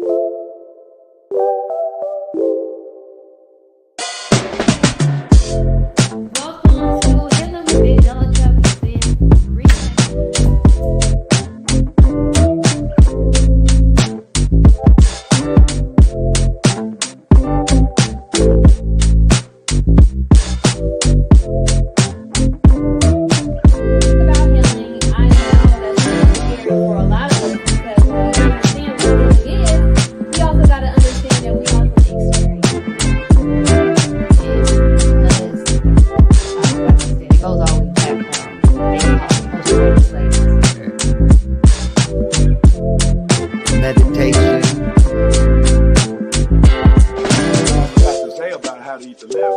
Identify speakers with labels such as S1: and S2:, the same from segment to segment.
S1: Welcome to Healing with Angelica.
S2: Meditation.
S3: Got to say about how to eat the live.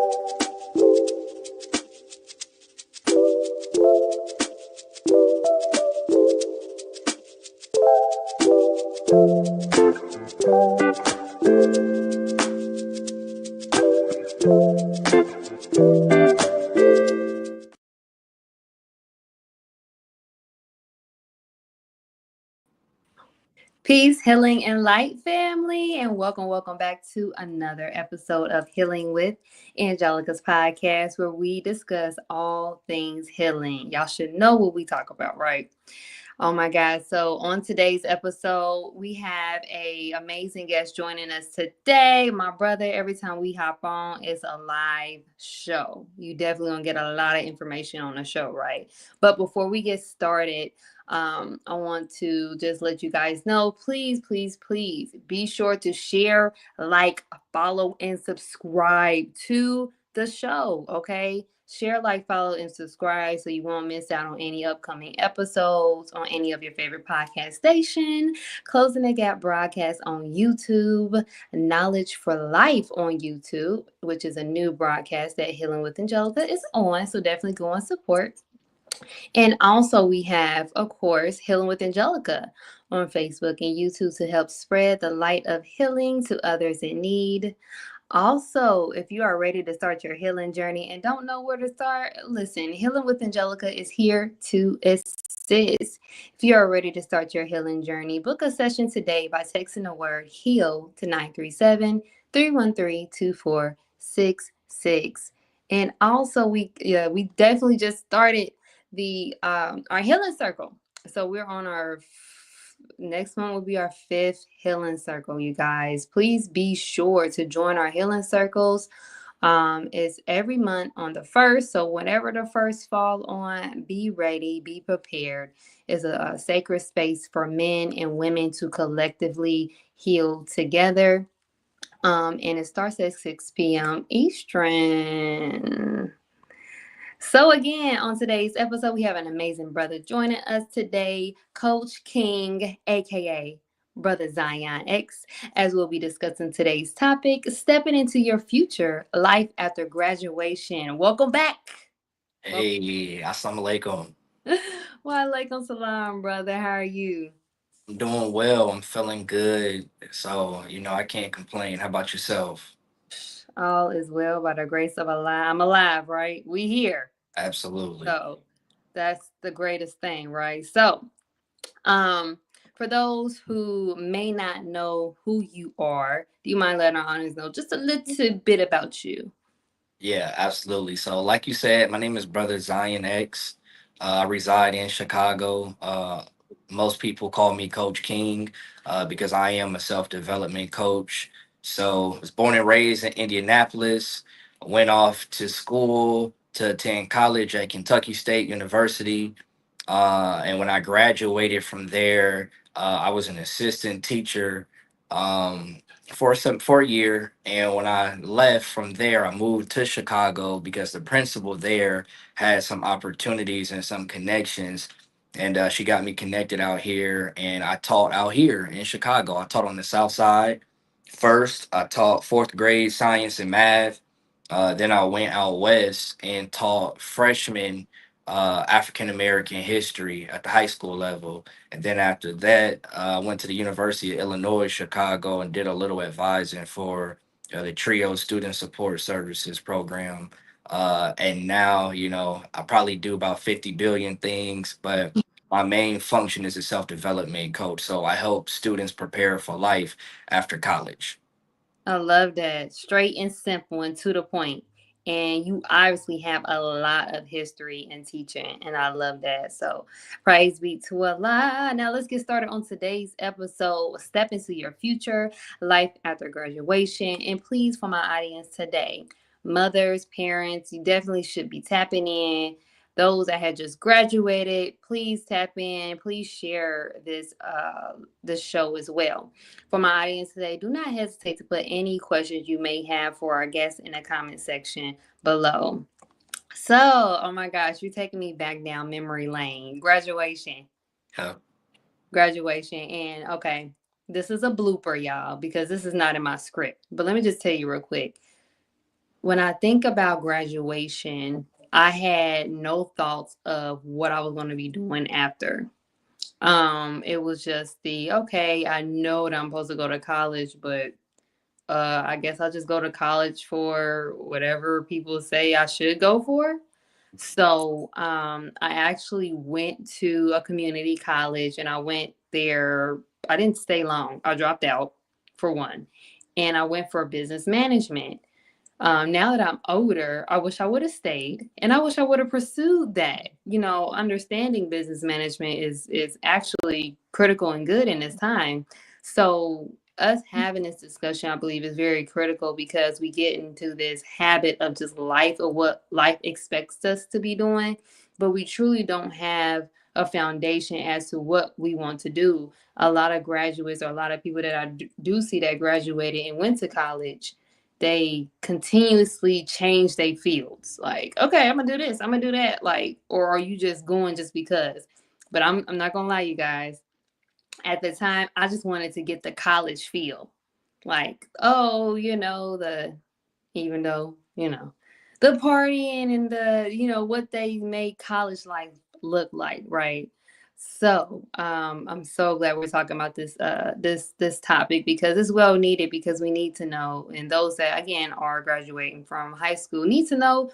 S1: Peace, healing, and light, family, and welcome back to another episode of Healing with Angelica's podcast, where we discuss all things healing. Y'all should know what we talk about, right? Oh my God. So on today's episode, we have a amazing guest joining us today. My brother, every time we hop on, it's a live show. You definitely gonna get a lot of information on the show, right? But before we get started, I want to just let you guys know, please be sure to share, like, follow, and subscribe to the show, okay? Share, like, follow, and subscribe so you won't miss out on any upcoming episodes on any of your favorite podcast station. Closing the Gap broadcast on YouTube, Knowledge for Life on YouTube, which is a new broadcast that Healing with Angelica is on. So definitely go and support. And also we have, of course, Healing with Angelica on Facebook and YouTube to help spread the light of healing to others in need. Also, if you are ready to start your healing journey and don't know where to start, listen, Healing with Angelica is here to assist. If you are ready to start your healing journey, book a session today by texting the word HEAL to 937-313-2466. And also we definitely just started the our healing circle. So we're on our next one will be our 5th healing circle, you guys. Please be sure to join our healing circles. It's every month on the 1st. So whenever the 1st fall on, be ready, be prepared. It's a sacred space for men and women to collectively heal together. And it starts at 6 p.m. Eastern. So again, on today's episode, we have an amazing brother joining us today, Coach King, aka Brother Zion X, as we'll be discussing today's topic, stepping into your future, life after graduation. Welcome back.
S2: Hey, assalamu alaikum.
S1: Wa alaikum salam, brother. How are you?
S2: I'm doing well. I'm feeling good. So, I can't complain. How about yourself?
S1: All is well by the grace of Allah. I'm alive, right? We here.
S2: Absolutely.
S1: So that's the greatest thing, right? So for those who may not know who you are, do you mind letting our audience know just a little bit about you?
S2: Yeah, absolutely. So, like you said, my name is Brother Zion X. I reside in Chicago. Most people call me Coach King because I am a self development coach. So, I was born and raised in Indianapolis. I went off to school to attend college at Kentucky State University. And when I graduated from there, I was an assistant teacher. For a year, and when I left from there, I moved to Chicago because the principal there had some opportunities and some connections, and she got me connected out here, and I taught out here in Chicago. I taught on the South Side first. I taught fourth grade science and math. Then I went out west and taught freshmen African American history at the high school level. And then after that, I went to the University of Illinois, Chicago, and did a little advising for the TRIO Student Support Services program. And now, I probably do about 50 billion things, but my main function is a self-development coach. So I help students prepare for life after college.
S1: I love that. Straight and simple and to the point. And you obviously have a lot of history in teaching, and I love that. So, praise be to Allah. Now, let's get started on today's episode. Step into your future, life after graduation. And please, for my audience today, mothers, parents, you definitely should be tapping in. Those that had just graduated, please tap in. Please share this show as well. For my audience today, do not hesitate to put any questions you may have for our guests in the comment section below. So, oh my gosh, you're taking me back down memory lane.
S2: Yeah.
S1: Graduation. And okay, this is a blooper, y'all, because this is not in my script. But let me just tell you real quick. When I think about graduation, I had no thoughts of what I was going to be doing after. It was just the okay, I know that I'm supposed to go to college, but I guess I'll just go to college for whatever people say I should go for. So I actually went to a community college and I went there. I didn't stay long. I dropped out for one. And I went for business management. Now that I'm older, I wish I would have stayed, and I wish I would have pursued that. You know, understanding business management is actually critical and good in this time. So us having this discussion, I believe, is very critical because we get into this habit of just life or what life expects us to be doing, but we truly don't have a foundation as to what we want to do. A lot of graduates or a lot of people that I do see that graduated and went to college, they continuously change their fields. Like, okay, I'm gonna do this, I'm gonna do that. Like, or are you just going just because? But I'm not gonna lie, you guys. At the time, I just wanted to get the college feel. Like, oh, the even though, the partying and what they made college life look like, right? So I'm so glad we're talking about this topic because it's well needed because we need to know, and those that again are graduating from high school need to know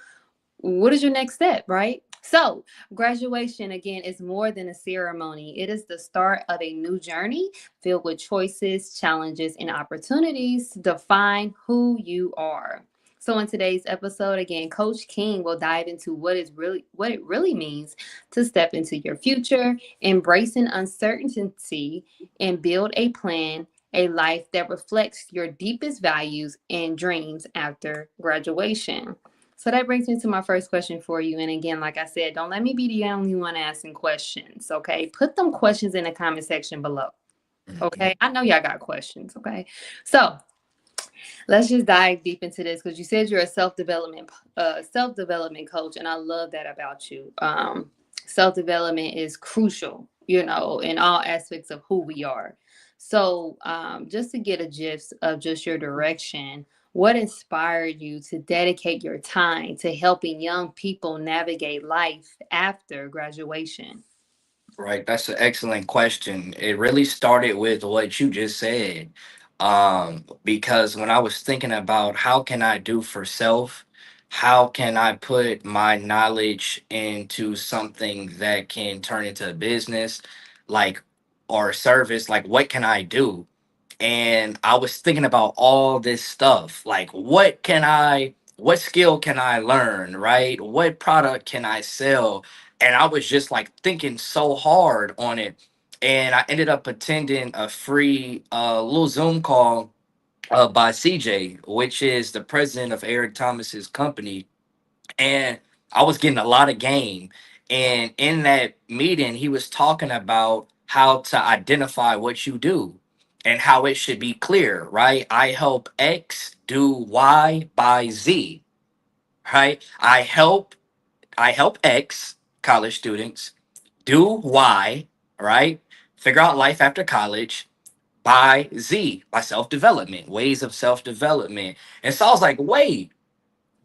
S1: what is your next step, right? So, graduation again is more than a ceremony. It is the start of a new journey filled with choices, challenges, and opportunities to define who you are. So, in today's episode, again, Coach King will dive into what it really means to step into your future, embracing uncertainty, and build a life that reflects your deepest values and dreams after graduation. So that brings me to my first question for you. And again, like I said, don't let me be the only one asking questions. Okay. Put them questions in the comment section below.
S2: Mhm.
S1: Okay. I know y'all got questions. Okay. So let's just dive deep into this because you said you're a self development coach, and I love that about you. Self development is crucial, in all aspects of who we are. So, just to get a gist of just your direction, what inspired you to dedicate your time to helping young people navigate life after graduation?
S2: Right, that's an excellent question. It really started with what you just said. Because when I was thinking about how can I do for self, how can I put my knowledge into something that can turn into a business, like or a service, like what can I do? And I was thinking about all this stuff. Like, what skill can I learn, right? What product can I sell? And I was just like thinking so hard on it. And I ended up attending a free little Zoom call by CJ, which is the president of Eric Thomas's company, and I was getting a lot of game. And in that meeting, he was talking about how to identify what you do and how it should be clear, right? I help X do Y by Z, right? I help X college students do Y, right? Figure out life after college by Z, by self development, ways of self development. And so I was like, wait,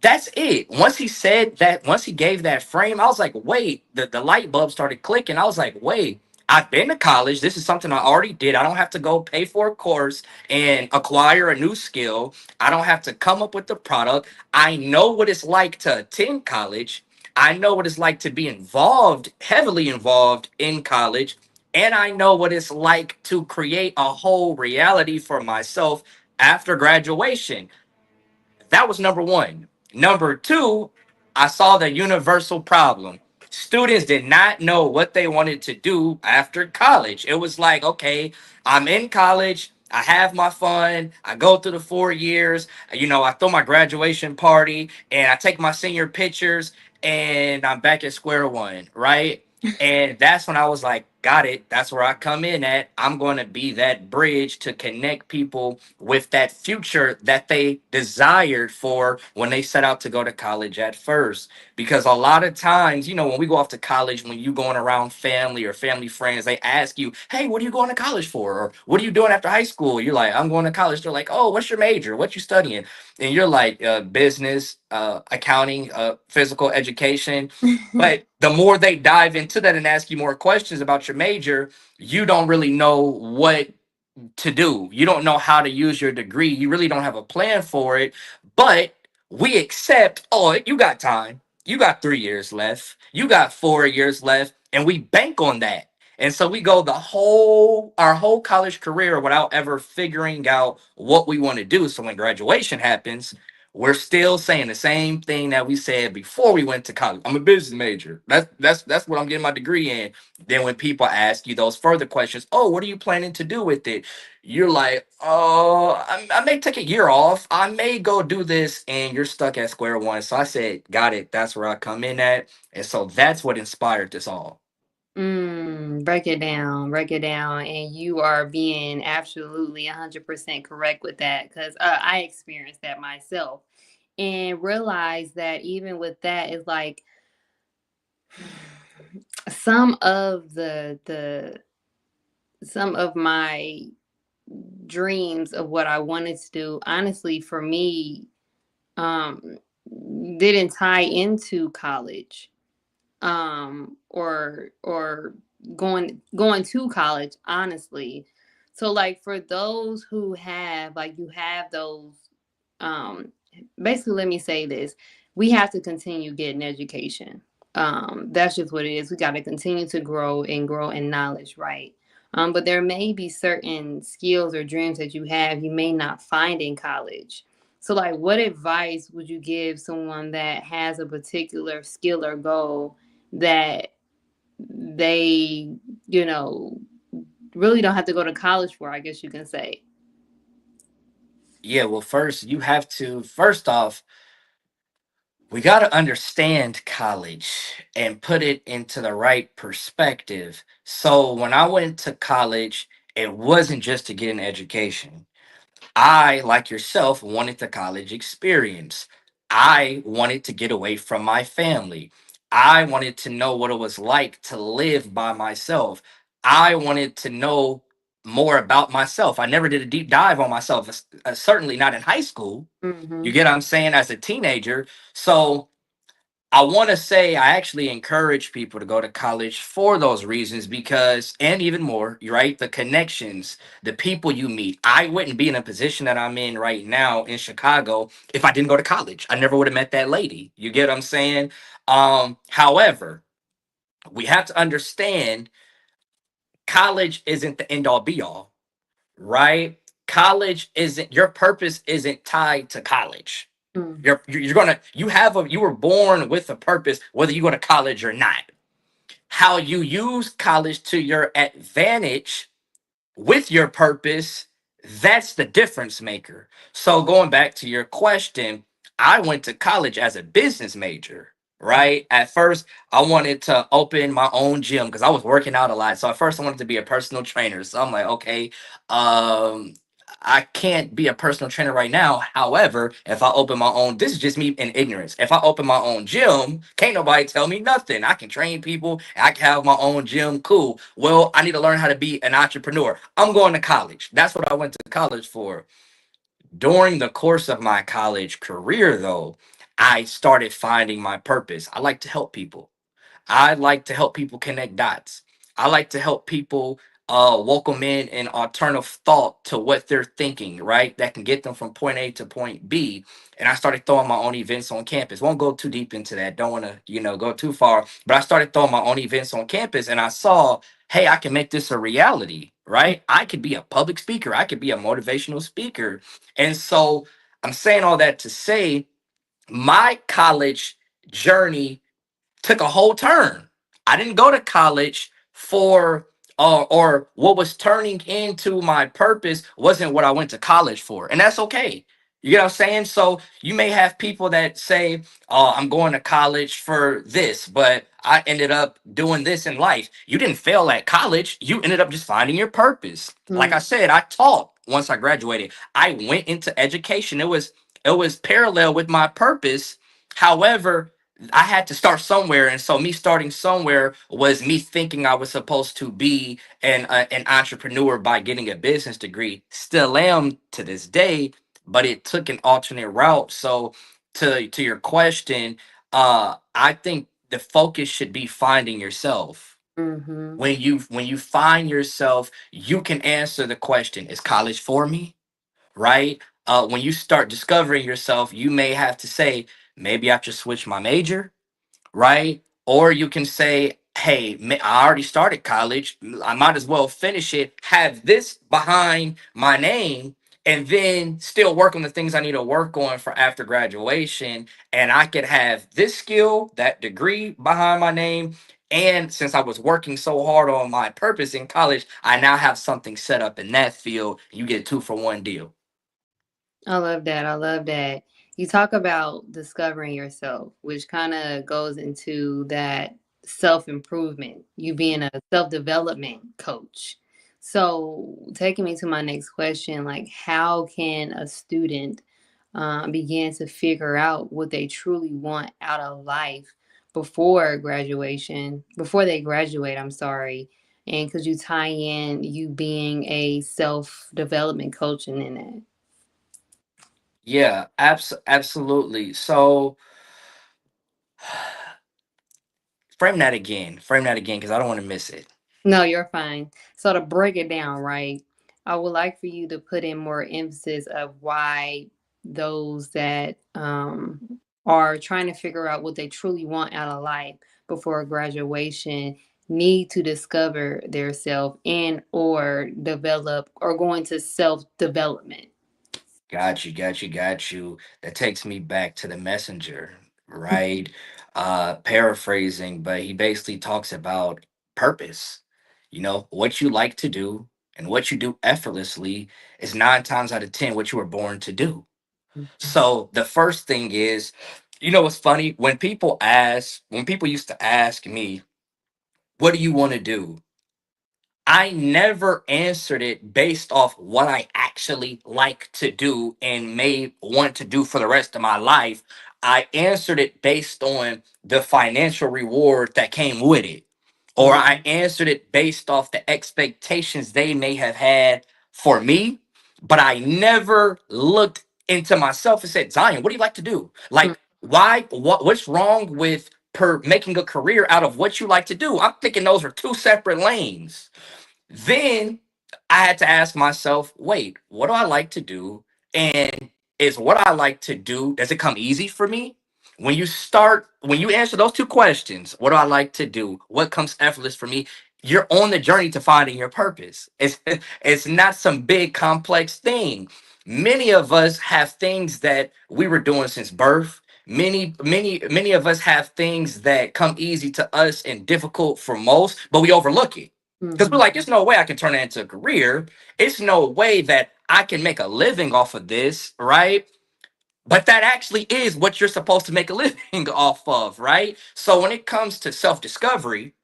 S2: that's it. Once he said that, once he gave that frame, I was like, wait, the light bulb started clicking. I was like, wait, I've been to college. This is something I already did. I don't have to go pay for a course and acquire a new skill. I don't have to come up with the product. I know what it's like to attend college. I know what it's like to be involved, heavily involved in college, and I know what it's like to create a whole reality for myself after graduation. That was number one. Number two, I saw the universal problem. Students did not know what they wanted to do after college. It was like, okay, I'm in college. I have my fun. I go through the 4 years. I throw my graduation party and I take my senior pictures and I'm back at square one, right? And that's when I was like, got it. That's where I come in at. I'm going to be that bridge to connect people with that future that they desired for when they set out to go to college at first. Because a lot of times, when we go off to college, when you going around family or family friends, they ask you, hey, what are you going to college for? Or what are you doing after high school? You're like, I'm going to college. They're like, oh, what's your major? What you studying? And you're like, business, accounting, physical education. But the more they dive into that and ask you more questions about your major, you don't really know what to do. You don't know how to use your degree. You really don't have a plan for it. But we accept, oh, you got time. You got 3 years left. You got 4 years left. And we bank on that. And so we go our whole college career without ever figuring out what we want to do. So when graduation happens, we're still saying the same thing that we said before we went to college. I'm a business major. That's what I'm getting my degree in. Then when people ask you those further questions, oh, what are you planning to do with it? You're like, oh, I may take a year off. I may go do this, and you're stuck at square one. So I said, got it. That's where I come in at. And so that's what inspired this all.
S1: Break it down, and you are being absolutely 100% correct with that because I experienced that myself and realized that even with that, it's like some of some of my dreams of what I wanted to do, honestly, for me, um, didn't tie into college, or going to college, honestly. So like for those who have like you have those, um basically, let me say this: we have to continue getting education. That's just what it is. We got to continue to grow in knowledge, right? But there may be certain skills or dreams that you may not find in college. So like what advice would you give someone that has a particular skill or goal that they, you know, really don't have to go to college for, I guess you can say?
S2: Yeah, well, first off, we got to understand college and put it into the right perspective. So when I went to college, it wasn't just to get an education. I, like yourself, wanted the college experience. I wanted to get away from my family. I wanted to know what it was like to live by myself. I wanted to know more about myself. I never did a deep dive on myself, certainly not in high school. You
S1: Mm-hmm.
S2: get what I'm saying? As a teenager. So I want to say I actually encourage people to go to college for those reasons because, and even more, you're right, the connections, the people you meet. I wouldn't be in a position that I'm in right now in Chicago if I didn't go to college. I never would have met that lady. You get what I'm saying? However, we have to understand college isn't the end all be all, right? College isn't, your purpose isn't tied to college.
S1: Mm.
S2: You were born with a purpose, whether you go to college or not. How you use college to your advantage with your purpose, that's the difference maker. So going back to your question, I went to college as a business major, right? At first, I wanted to open my own gym because I was working out a lot. So at first I wanted to be a personal trainer. So I'm like, okay, um, I can't be a personal trainer right now. However, if I open my own, this is just me in ignorance. If I open my own gym, can't nobody tell me nothing. I can train people. I can have my own gym. Cool. Well, I need to learn how to be an entrepreneur. I'm going to college. That's what I went to college for. During the course of my college career, though, I started finding my purpose. I like to help people. I like to help people connect dots. I like to help people woke them in an alternative thought to what they're thinking, right? That can get them from point A to point B. And I started throwing my own events on campus. Won't go too deep into that. Don't want to, go too far. But I started throwing my own events on campus, and I saw, hey, I can make this a reality, right? I could be a public speaker. I could be a motivational speaker. And so I'm saying all that to say my college journey took a whole turn. I didn't go to college for or what was turning into my purpose wasn't what I went to college for. And that's okay. You get what I'm saying? So you may have people that say, "Oh, I'm going to college for this, but I ended up doing this in life." You didn't fail at college. You ended up just finding your purpose. Like
S1: Mm,
S2: I said, I taught once I graduated. I went into education. It was parallel with my purpose. However, I had to start somewhere, and so me starting somewhere was me thinking I was supposed to be an entrepreneur by getting a business degree. Still am to this day, but it took an alternate route. So, to your question, I think the focus should be finding yourself.
S1: mm-hmm.
S2: When you find yourself, you can answer the question: Is college for me? Right? When you start discovering yourself, you may have to say, maybe I should switch my major, right? Or you can say, hey, I already started college. I might as well finish it, have this behind my name, and then still work on the things I need to work on for after graduation. And I could have this skill, that degree behind my name. And since I was working so hard on my purpose in college, I now have something set up in that field. You get a 2-for-1 deal.
S1: I love that. I love that. You talk about discovering yourself, which kind of goes into that self improvement, you being a self development coach. So, taking me to my next question, like, how can a student begin to figure out what they truly want out of life before they graduate? I'm sorry. And could you tie in you being a self development coach and in that?
S2: Yeah, absolutely. So frame that again, because I don't want to miss it.
S1: No, you're fine. So to break it down, right? I would like for you to put in more emphasis of why those that are trying to figure out what they truly want out of life before graduation need to discover their self and or develop or go into self development.
S2: Got you. That takes me back to the messenger, right? Paraphrasing, but he basically talks about purpose. What you like to do and what you do effortlessly is 9 times out of 10 what you were born to do. So the first thing is, what's funny? When people used to ask me, what do you want to do? I never answered it based off what I actually like to do and may want to do for the rest of my life. I answered it based on the financial reward that came with it. Or
S1: Mhm.
S2: I answered it based off the expectations they may have had for me. But I never looked into myself and said, Zion, what do you like to do?
S1: Mhm.
S2: Like, what's wrong with making a career out of what you like to do? I'm thinking those are two separate lanes. Then I had to ask myself, wait, what do I like to do? And is what I like to do, does it come easy for me? When you answer those two questions, what do I like to do? What comes effortless for me? You're on the journey to finding your purpose. It's not some big complex thing. Many of us have things that we were doing since birth. Many of us have things that come easy to us and difficult for most, but we overlook it because we're
S1: Mhm.
S2: like, there's no way I can turn that into a career. It's no way that I can make a living off of this, right? But that actually is what you're supposed to make a living off of, right? So when it comes to self discovery,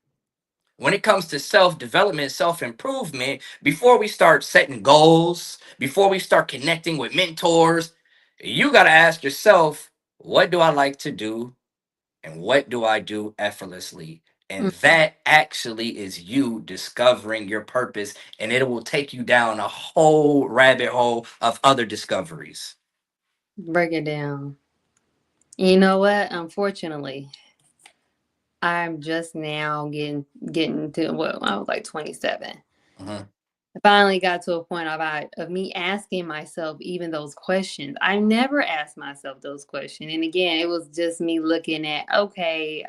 S2: when it comes to self development, self improvement, before we start setting goals, before we start connecting with mentors, you got to ask yourself, what do I like to do? And what do I do effortlessly? And that actually is you discovering your purpose, and it will take you down a whole rabbit hole of other discoveries.
S1: Break it down. You know what? Unfortunately, I'm just now getting to, well, I was like 27.
S2: Mhm.
S1: I finally got to a point of me asking myself even those questions. I never asked myself those questions. And again, it was just me looking at, okay,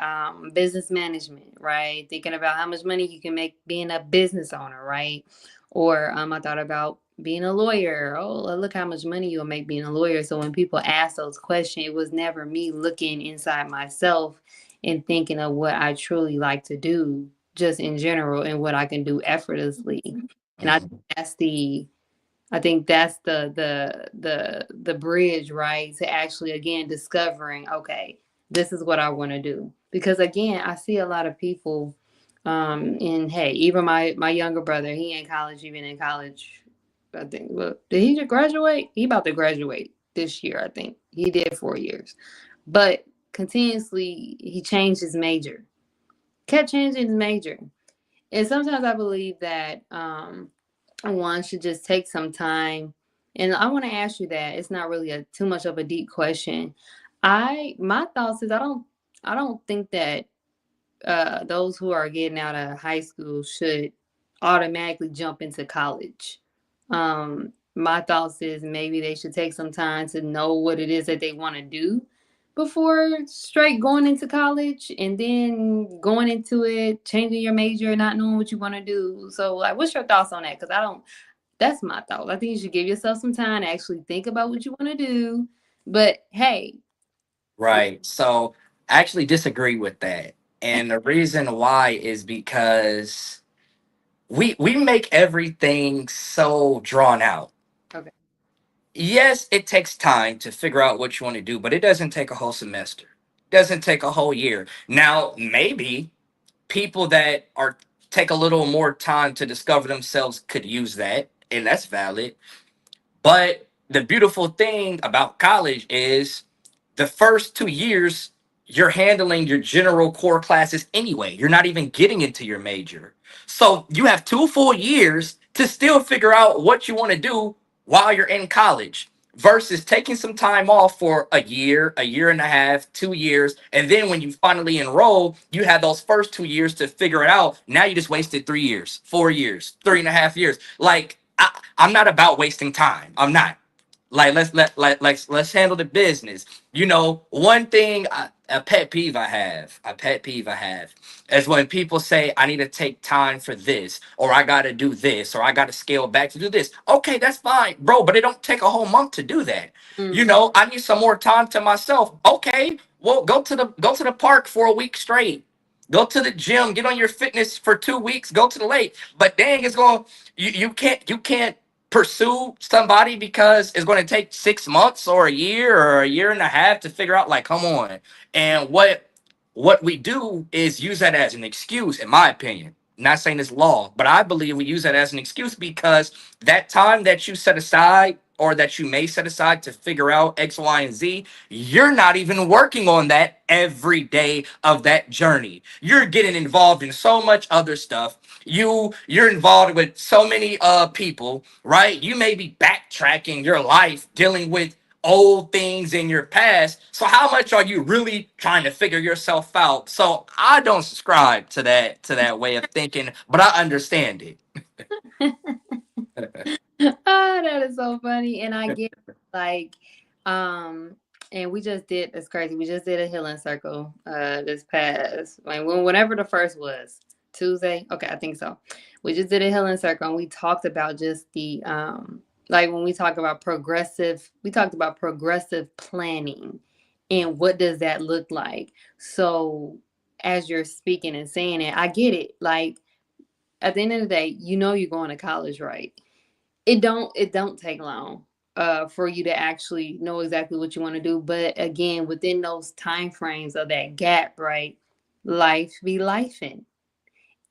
S1: business management, right? Thinking about how much money you can make being a business owner, right? Or I thought about being a lawyer. Oh, look how much money you'll make being a lawyer. So when people ask those questions, it was never me looking inside myself and thinking of what I truly like to do just in general and what I can do effortlessly. And
S2: Mhm.
S1: I think that's the bridge, right? To actually again discovering, okay, this is what I want to do. Because again, I see a lot of people, and hey, even my younger brother, he in college, even in college, I think. Look, did he just graduate? He about to graduate this year, I think. He did 4 years. But continuously he changed his major. Kept changing his major. And sometimes I believe that one should just take some time. And I want to ask you that. It's not really a too much of a deep question. My thoughts is I don't think that those who are getting out of high school should automatically jump into college. My thoughts is maybe they should take some time to know what it is that they want to do before straight going into college and then going into it, changing your major, not knowing what you want to do. So, like, what's your thoughts on that? Because I don't. That's my thoughts. I think you should give yourself some time to actually think about what you want to do. But hey,
S2: Right. So I actually disagree with that. And the reason why is because we make everything so drawn out.
S1: okay.
S2: Yes, it takes time to figure out what you want to do, but it doesn't take a whole semester. Doesn't take a whole year. Now, maybe people that are take a little more time to discover themselves could use that, and that's valid. But the beautiful thing about college is the first 2 years, you're handling your general core classes anyway. You're not even getting into your major. So you have 2 full years to still figure out what you want to do while you're in college versus taking some time off for a year and a half, 2 years. And then when you finally enroll, you had those first 2 years to figure it out. Now you just wasted 3 years, 4 years, 3.5 years. Like, I'm not about wasting time. I'm not. Like let's handle the business. One thing, a pet peeve I have is when people say I need to take time for this, or I got to do this, or I got to scale back to do this. Okay, that's fine, bro, but it don't take a whole month to do that.
S1: Mm,
S2: I need some more time to myself. Okay, well, go to the park for a week straight. Go to the gym, get on your fitness for 2 weeks, go to the lake. But dang, you can't pursue somebody because it's going to take 6 months or a year or a year and a half to figure out, like, come on. And what we do is use that as an excuse, in my opinion. Not saying it's law, but I believe we use that as an excuse because that time that you set aside or that you may set aside to figure out X, Y, and Z, you're not even working on that every day of that journey. You're getting involved in so much other stuff. You're involved with so many people, right? You may be backtracking your life, dealing with old things in your past. So how much are you really trying to figure yourself out? So I don't subscribe to that way of thinking, but I understand it.
S1: ah, that is so funny. And I get like, um, and we just did. It's crazy. We just did a healing circle this past whenever the first was Tuesday. Okay, I think so. We just did a healing circle and we talked about just the like when we talk about we talked about progressive planning and what does that look like. So as you're speaking and saying it, I get it. Like at the end of the day, you're going to college, right? It don't take long for you to actually know exactly what you want to do. But again, within those time frames of that gap, right? Life be lifing.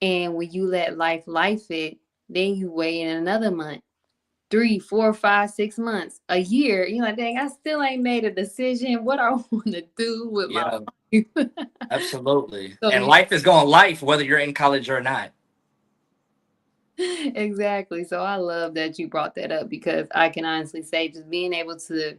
S1: And when you let life it, then you wait in another month, 3, 4, 5, 6 months, a year. You're like, dang, I still ain't made a decision. What I want to do with my
S2: Yeah,
S1: life.
S2: absolutely.
S1: So
S2: And life is going life whether you're in college or not.
S1: exactly. So I love that you brought that up because I can honestly say just being able to,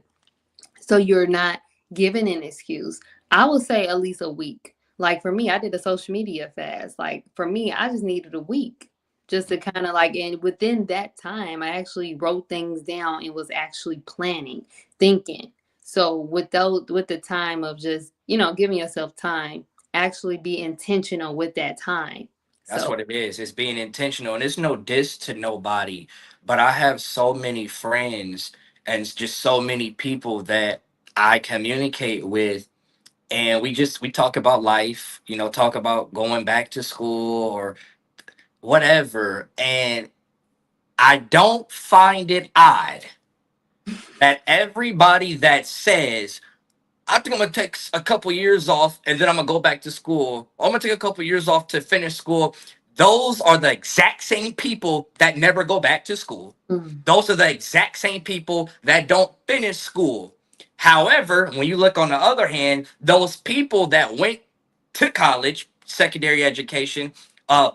S1: so you're not giving an excuse. I would say at least a week. Like for me, I did a social media fast. Like for me, I just needed a week. just to kind of like, and within that time I actually wrote things down and was actually planning, thinking. So with those, with the time of just, giving yourself time, actually be intentional with that time.
S2: That's
S1: So
S2: what it is. It's being intentional, and it's no diss to nobody. But I have so many friends and just so many people that I communicate with, and we talk about life. Talk about going back to school or whatever. And I don't find it odd that everybody that says I think I'm gonna take a couple years off and then I'm gonna go back to school. I'm gonna take a couple years off to finish school. Those are the exact same people that never go back to school.
S1: mm,
S2: Those are the exact same people that don't finish school. However, when you look on the other hand, those people that went to college, secondary education,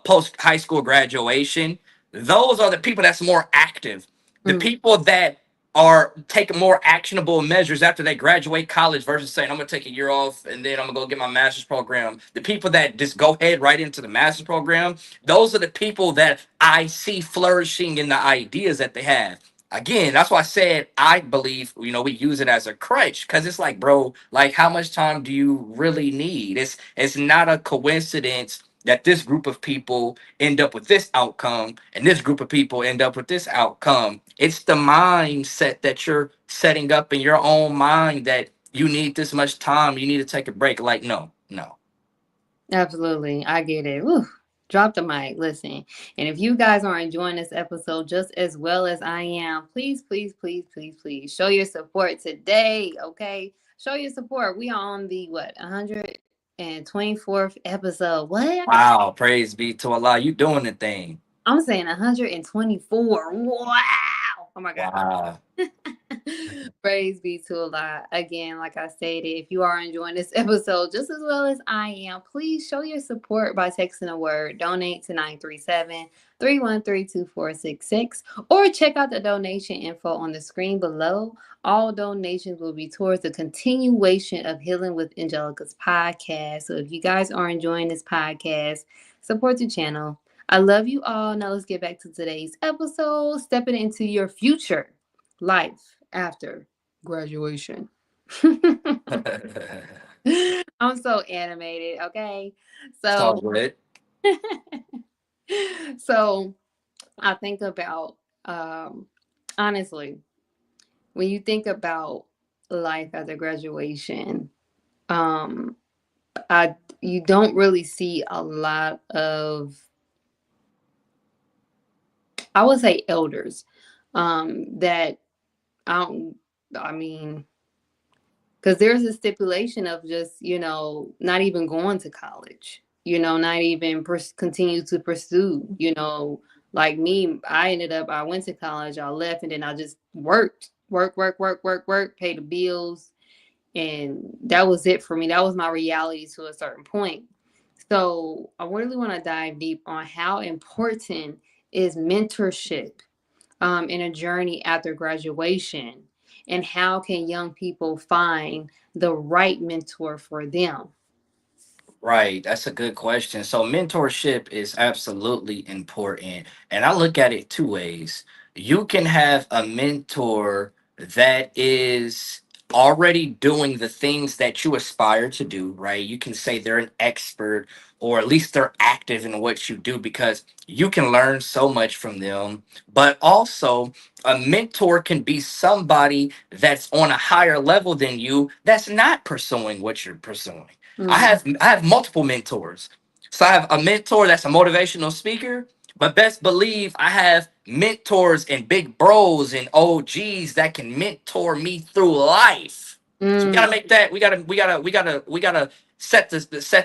S2: post high school graduation, those are the people that's more active. The
S1: mm,
S2: people that are taking more actionable measures after they graduate college versus saying I'm gonna take a year off and then I'm gonna go get my master's program. The people that just go ahead right into the master's program, those are the people that I see flourishing in the ideas that they have. Again, that's why I said I believe we use it as a crutch because it's like, bro, like how much time do you really need? It's not a coincidence that this group of people end up with this outcome and this group of people end up with this outcome. It's the mindset that you're setting up in your own mind that you need this much time, you need to take a break. Like, no, no.
S1: absolutely, I get it. Whew. Drop the mic. Listen, and if you guys are enjoying this episode just as well as I am, please, please, please, please, please show your support today. Okay, show your support. We are on the what 124th episode. What?
S2: Wow, praise be to Allah. You doing the thing.
S1: I'm saying 124. Wow. Oh my God.
S2: Wow.
S1: Praise be to Allah. Again, like I stated, if you are enjoying this episode just as well as I am, please show your support by texting a word donate to 937-313-2466, or check out the donation info on the screen below. All donations will be towards the continuation of Healing with Angelica's podcast. So if you guys are enjoying this podcast, support the channel. I love you all. Now let's get back to today's episode, stepping into your future life after graduation. I'm so animated, okay?
S2: It's all
S1: So
S2: good.
S1: so I think about honestly, when you think about life after graduation, um I you don't really see a lot of, I would say, elders that I don't, I mean, because there's a stipulation of just, not even going to college, not even continue to pursue, like me, I went to college, I left, and then I just worked, work, pay the bills. And that was it for me. That was my reality to a certain point. So I really want to dive deep on how important is mentorship in a journey after graduation, and how can young people find the right mentor for them.
S2: Right, that's a good question. So mentorship is absolutely important. And I look at it two ways. You can have a mentor that is already doing the things that you aspire to do, right? You can say they're an expert or at least they're active in what you do because you can learn so much from them. But also, a mentor can be somebody that's on a higher level than you that's not pursuing what you're pursuing.
S1: Mm,
S2: I have multiple mentors. So I have a mentor that's a motivational speaker, but best believe I have mentors and big bros and OGs that can mentor me through life. So we
S1: mm,
S2: gotta make that. We gotta set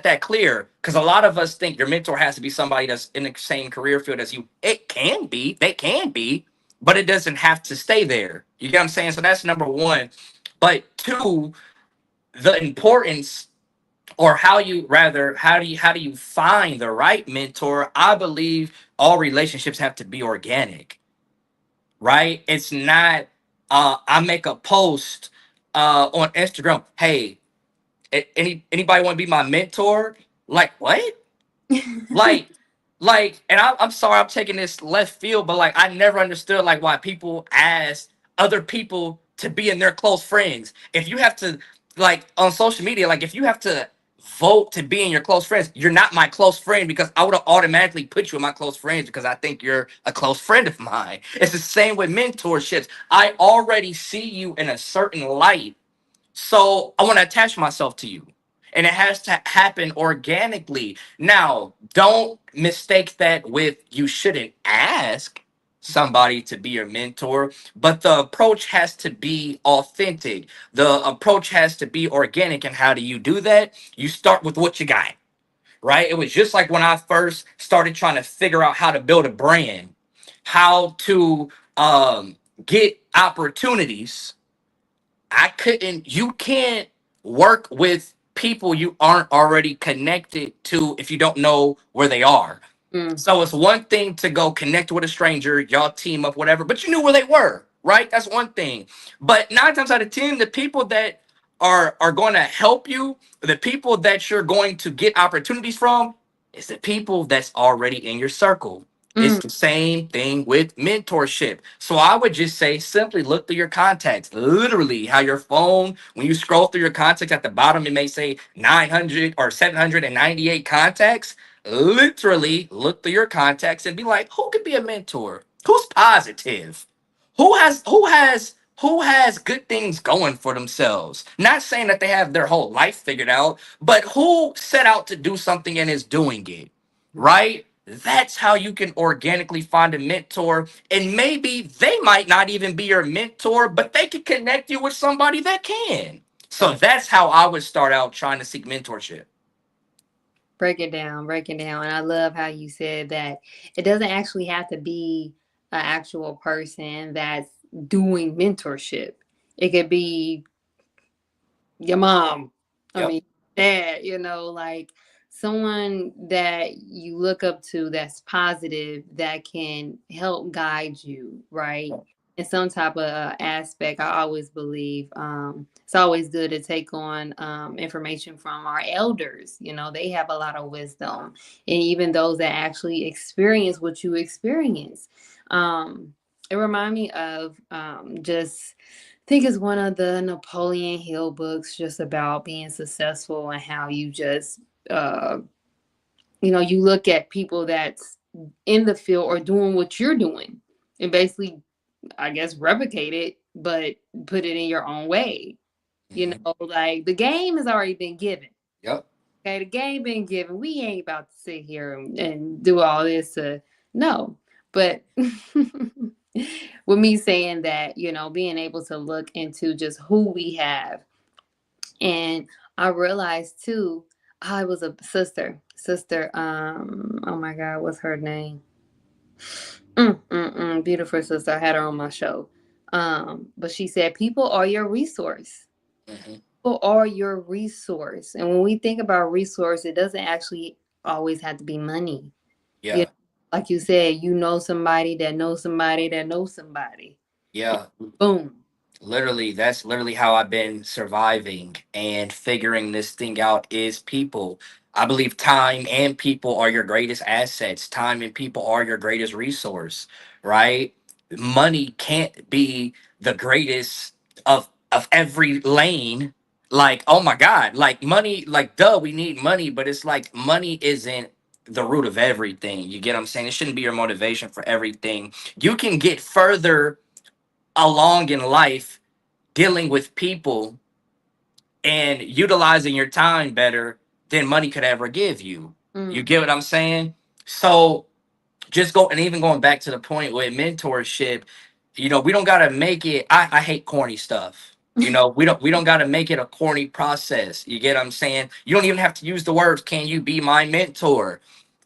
S2: that clear because a lot of us think your mentor has to be somebody that's in the same career field as you. It can be, they can be, but it doesn't have to stay there. You get what I'm saying? So that's number one. But two, the importance or how do you find the right mentor? I believe all relationships have to be organic, right? It's not I make a post on Instagram, hey, anybody want to be my mentor? Like what? Like Like, and I'm sorry, I'm taking this left field, but like, I never understood like why people ask other people to be in their close friends. If you have to, like, on social media, like, if you have to vote to be in your close friends, you're not my close friend because I would have automatically put you in my close friends because I think you're a close friend of mine. It's the same with mentorships. I already see you in a certain light, so I want to attach myself to you. And it has to happen organically. Now, don't mistake that with you shouldn't ask somebody to be your mentor, but the approach has to be authentic. The approach has to be organic. And how do you do that? You start with what you got, right? It was just like when I first started trying to figure out how to build a brand, how to get opportunities. You can't work with people you aren't already connected to if you don't know where they are.
S1: Mm,
S2: So it's one thing to go connect with a stranger, y'all team up, whatever, but you knew where they were, right? That's one thing. But 9 times out of 10, the people that are going to help you, the people that you're going to get opportunities from, is the people that's already in your circle. It's
S1: mm,
S2: the same thing with mentorship. So I would just say simply look through your contacts. Literally, how your phone, when you scroll through your contacts at the bottom, it may say 900 or 798 contacts. Literally look through your contacts and be like, who could be a mentor? Who's positive? Who has good things going for themselves? Not saying that they have their whole life figured out, but who set out to do something and is doing it, right? That's how you can organically find a mentor. And maybe they might not even be your mentor, but they can connect you with somebody that can. So that's how I would start out trying to seek mentorship.
S1: break it down, break it down. And I love how you said that it doesn't actually have to be an actual person that's doing mentorship. It could be your mom. I
S2: Yep.
S1: mean, dad, like someone that you look up to that's positive that can help guide you, right? In some type of aspect, I always believe it's always good to take on information from our elders. They have a lot of wisdom, and even those that actually experience what you experience. It remind me of just think it's one of the Napoleon Hill books just about being successful and how you just uh you look at people that's in the field or doing what you're doing and basically I guess replicate it but put it in your own way.
S2: Hmm.
S1: Like the game has already been given.
S2: Yep.
S1: Okay, the game been given. We ain't about to sit here and do all this to no. But with me saying that, being able to look into just who we have. And I realized too, I was a sister, oh my God, what's her name? Beautiful sister. I had her on my show. But she said, people are your resource.
S2: Hmm.
S1: People are your resource. And when we think about resource, it doesn't actually always have to be money. You know,
S2: Yeah.
S1: like you said, somebody that knows somebody that knows somebody.
S2: Yeah.
S1: Boom.
S2: That's literally how I've been surviving and figuring this thing out is people. I believe time and people are your greatest assets. Time and people are your greatest resource, right? Money can't be the greatest of every lane. Like, oh my God, like money, like duh, we need money, but it's like money isn't the root of everything. You get what I'm saying? It shouldn't be your motivation for everything. You can get further along in life dealing with people and utilizing your time better than money could ever give you. You
S1: Mm.
S2: get what I'm saying? So just go and even going back to the point with mentorship, we don't gotta make it. I hate corny stuff. We don't gotta make it a corny process. You get what I'm saying? You don't even have to use the words, can you be my mentor?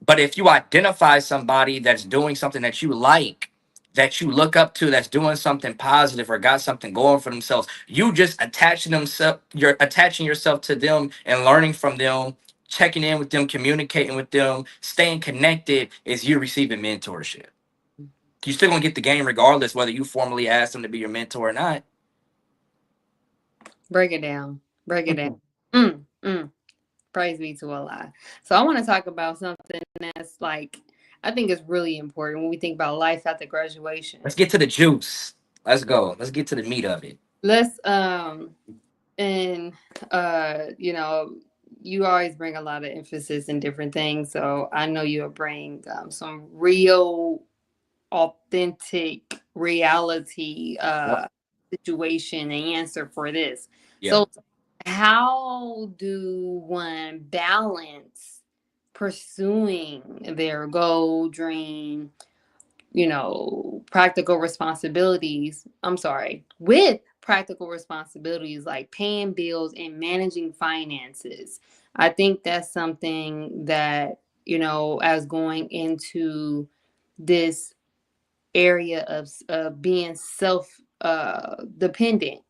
S2: But if you identify somebody that's doing something that you like, that you look up to, that's doing something positive or got something going for themselves, you just you're attaching yourself to them and learning from them, checking in with them, communicating with them, staying connected is you receiving mentorship. You still gonna get the game regardless whether you formally ask them to be your mentor or not.
S1: Break it down. Break it down. Mm. Praise be to Allah. So I want to talk about something that's like I think it's really important when we think about life after
S2: Let's
S1: graduation.
S2: get to the juice. Let's go. Let's get to the meat of it.
S1: Let's and you know, you always bring a lot of emphasis in different things, so I know you'll bring some real authentic reality
S2: Yep.
S1: situation and answer for this.
S2: Yeah.
S1: So how do one balance pursuing their goal, dream, practical responsibilities? I'm sorry, with practical responsibilities like paying bills and managing finances. I think that's something that, as going into this area of being self dependent,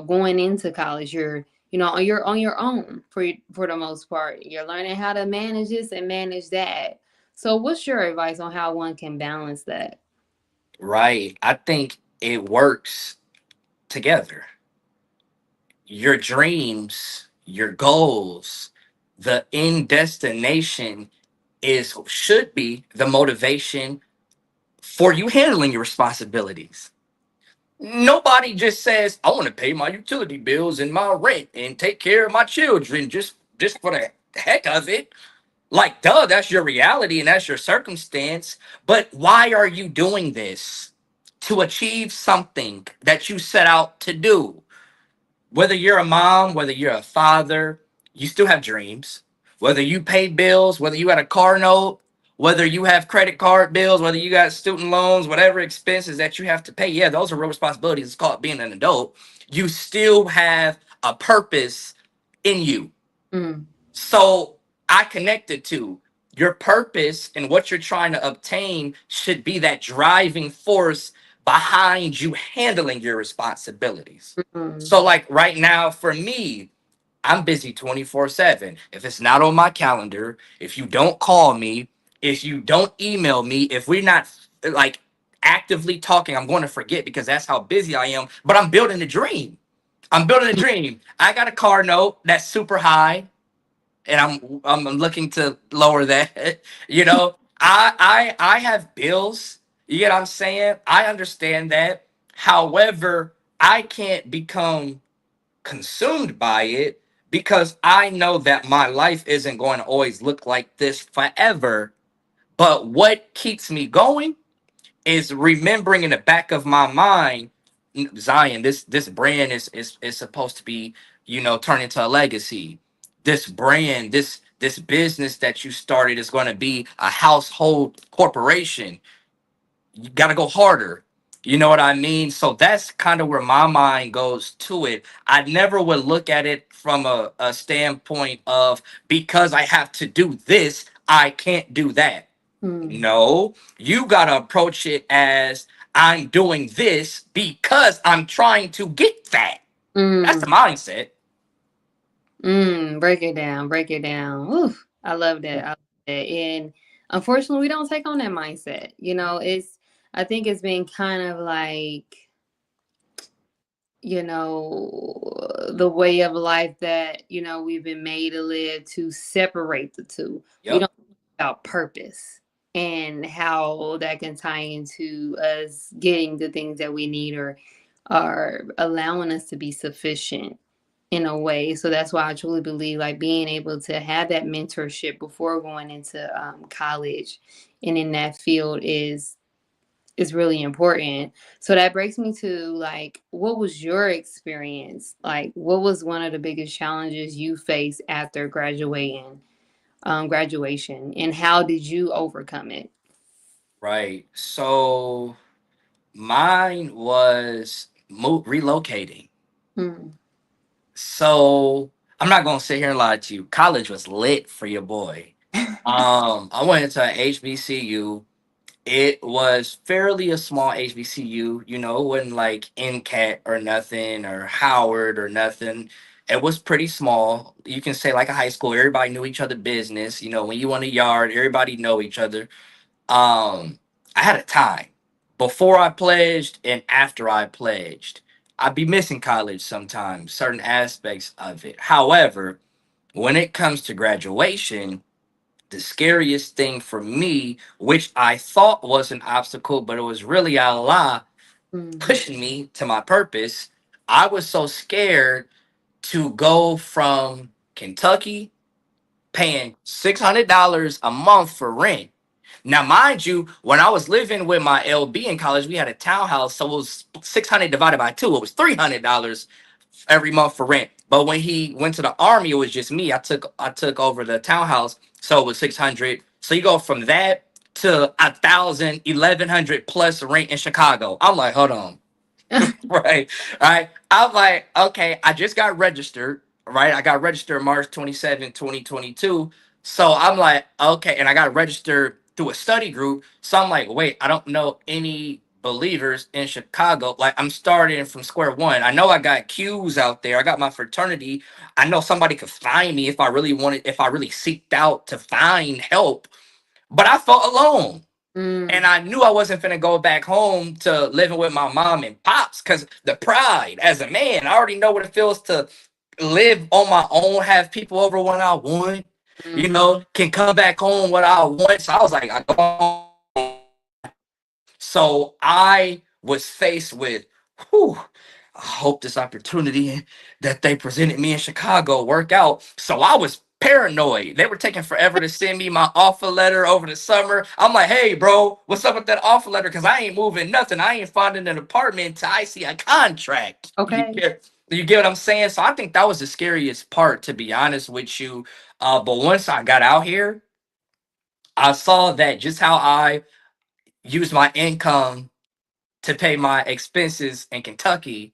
S1: going into college, you're on your own for the most part. You're learning how to manage this and manage that. So what's your advice on how one can balance that?
S2: Right. I think it works together. Your dreams, your goals, the end destination is should be the motivation for you handling your responsibilities. Nobody just says, I want to pay my utility bills and my rent and take care of my children just for the heck of it. Like, duh, that's your reality and that's your circumstance. But why are you doing this? To achieve something that you set out to do. Whether you're a mom, whether you're a father, you still have dreams. Whether you pay bills, whether you got a car note, whether you have credit card bills, whether you got student loans, whatever expenses that you have to pay, yeah, those are real responsibilities. It's called being an adult. You still have a purpose in you.
S1: Mm,
S2: So I connected to your purpose and what you're trying to obtain should be that driving force behind you handling your responsibilities.
S1: mm,
S2: So, like right now, for me, I'm busy 24/7. If it's not on my calendar, if you don't call me, if you don't email me, if we're not like actively talking, I'm going to forget because that's how busy I am. But I'm building a dream. I'm building a dream. I got a car note that's super high and I'm looking to lower that. I have bills. You get what I'm saying? I understand that. However, I can't become consumed by it because I know that my life isn't going to always look like this forever. But what keeps me going is remembering in the back of my mind, Zion, this brand is supposed to be, turn into a legacy. This brand, this business that you started is going to be a household corporation. You got to go harder. You know what I mean? So that's kind of where my mind goes to it. I never would look at it from a standpoint of because I have to do this, I can't do that.
S1: mm,
S2: No, you got to approach it as I'm doing this because I'm trying to get that. That's the
S1: mm,
S2: mindset.
S1: break it down, break it down. Oof, I love that. I love that. And unfortunately, we don't take on that mindset. I think it's been kind of like, the way of life that, we've been made to live, to separate the two. We
S2: Yep.
S1: don't think about purpose and how that can tie into us getting the things that we need, or are allowing us to be sufficient in a way. So that's why I truly believe like being able to have that mentorship before going into college and in that field is really important. So that brings me to like, what was your experience? Like, what was one of the biggest challenges you faced after graduation, and how did you overcome it?
S2: Right. So mine was relocating.
S1: Mm.
S2: So I'm not gonna sit here and lie to you. College was lit for your boy. I went into a HBCU. It was fairly a small HBCU. It wasn't like NCAT or nothing or Howard or nothing. It was pretty small. You can say like a high school. Everybody knew each other business. When you on the yard, everybody know each other. Um, I had a time before I pledged and after I pledged. I'd be missing college sometimes, certain aspects of it. However, when it comes to graduation, the scariest thing for me, which I thought was an obstacle, but it was really Allah
S1: Mm-hmm.
S2: pushing me to my purpose. I was so scared to go from Kentucky paying $600 a month for rent. Now, mind you, when I was living with my LB in college, we had a townhouse, so it was 600 divided by two. It was $300 every month for rent. But when he went to the army, it was just me. I took over the townhouse, so it was 600. So you go from that to 1,000, 1,100 plus rent in Chicago. I'm like, hold on. Right. Right. I'm like, okay, I just got registered. Right. I got registered March 27, 2022. So I'm like, okay. And I got registered through a study group. So I'm like, wait, I don't know any believers in Chicago. Like, I'm starting from square one. I know I got Q's out there. I got my fraternity. I know somebody could find me if I really wanted, if I really seeked out to find help. But I felt alone. And
S1: Mm,
S2: I knew I wasn't finna go back home to living with my mom and pops because the pride as a man, I already know what it feels to live on my own, have people over when I want,
S1: mm-hmm.
S2: can come back home when I want. So I was like, I go home. So I was faced with, whew, I hope this opportunity that they presented me in Chicago work out. So I was paranoid. They were taking forever to send me my offer letter over the summer. I'm like, hey, bro, what's up with that offer letter? Because I ain't moving nothing. I ain't finding an apartment until I see a contract.
S1: Okay.
S2: You get what I'm saying? So I think that was the scariest part, to be honest with you. But once I got out here, I saw that just how I used my income to pay my expenses in Kentucky,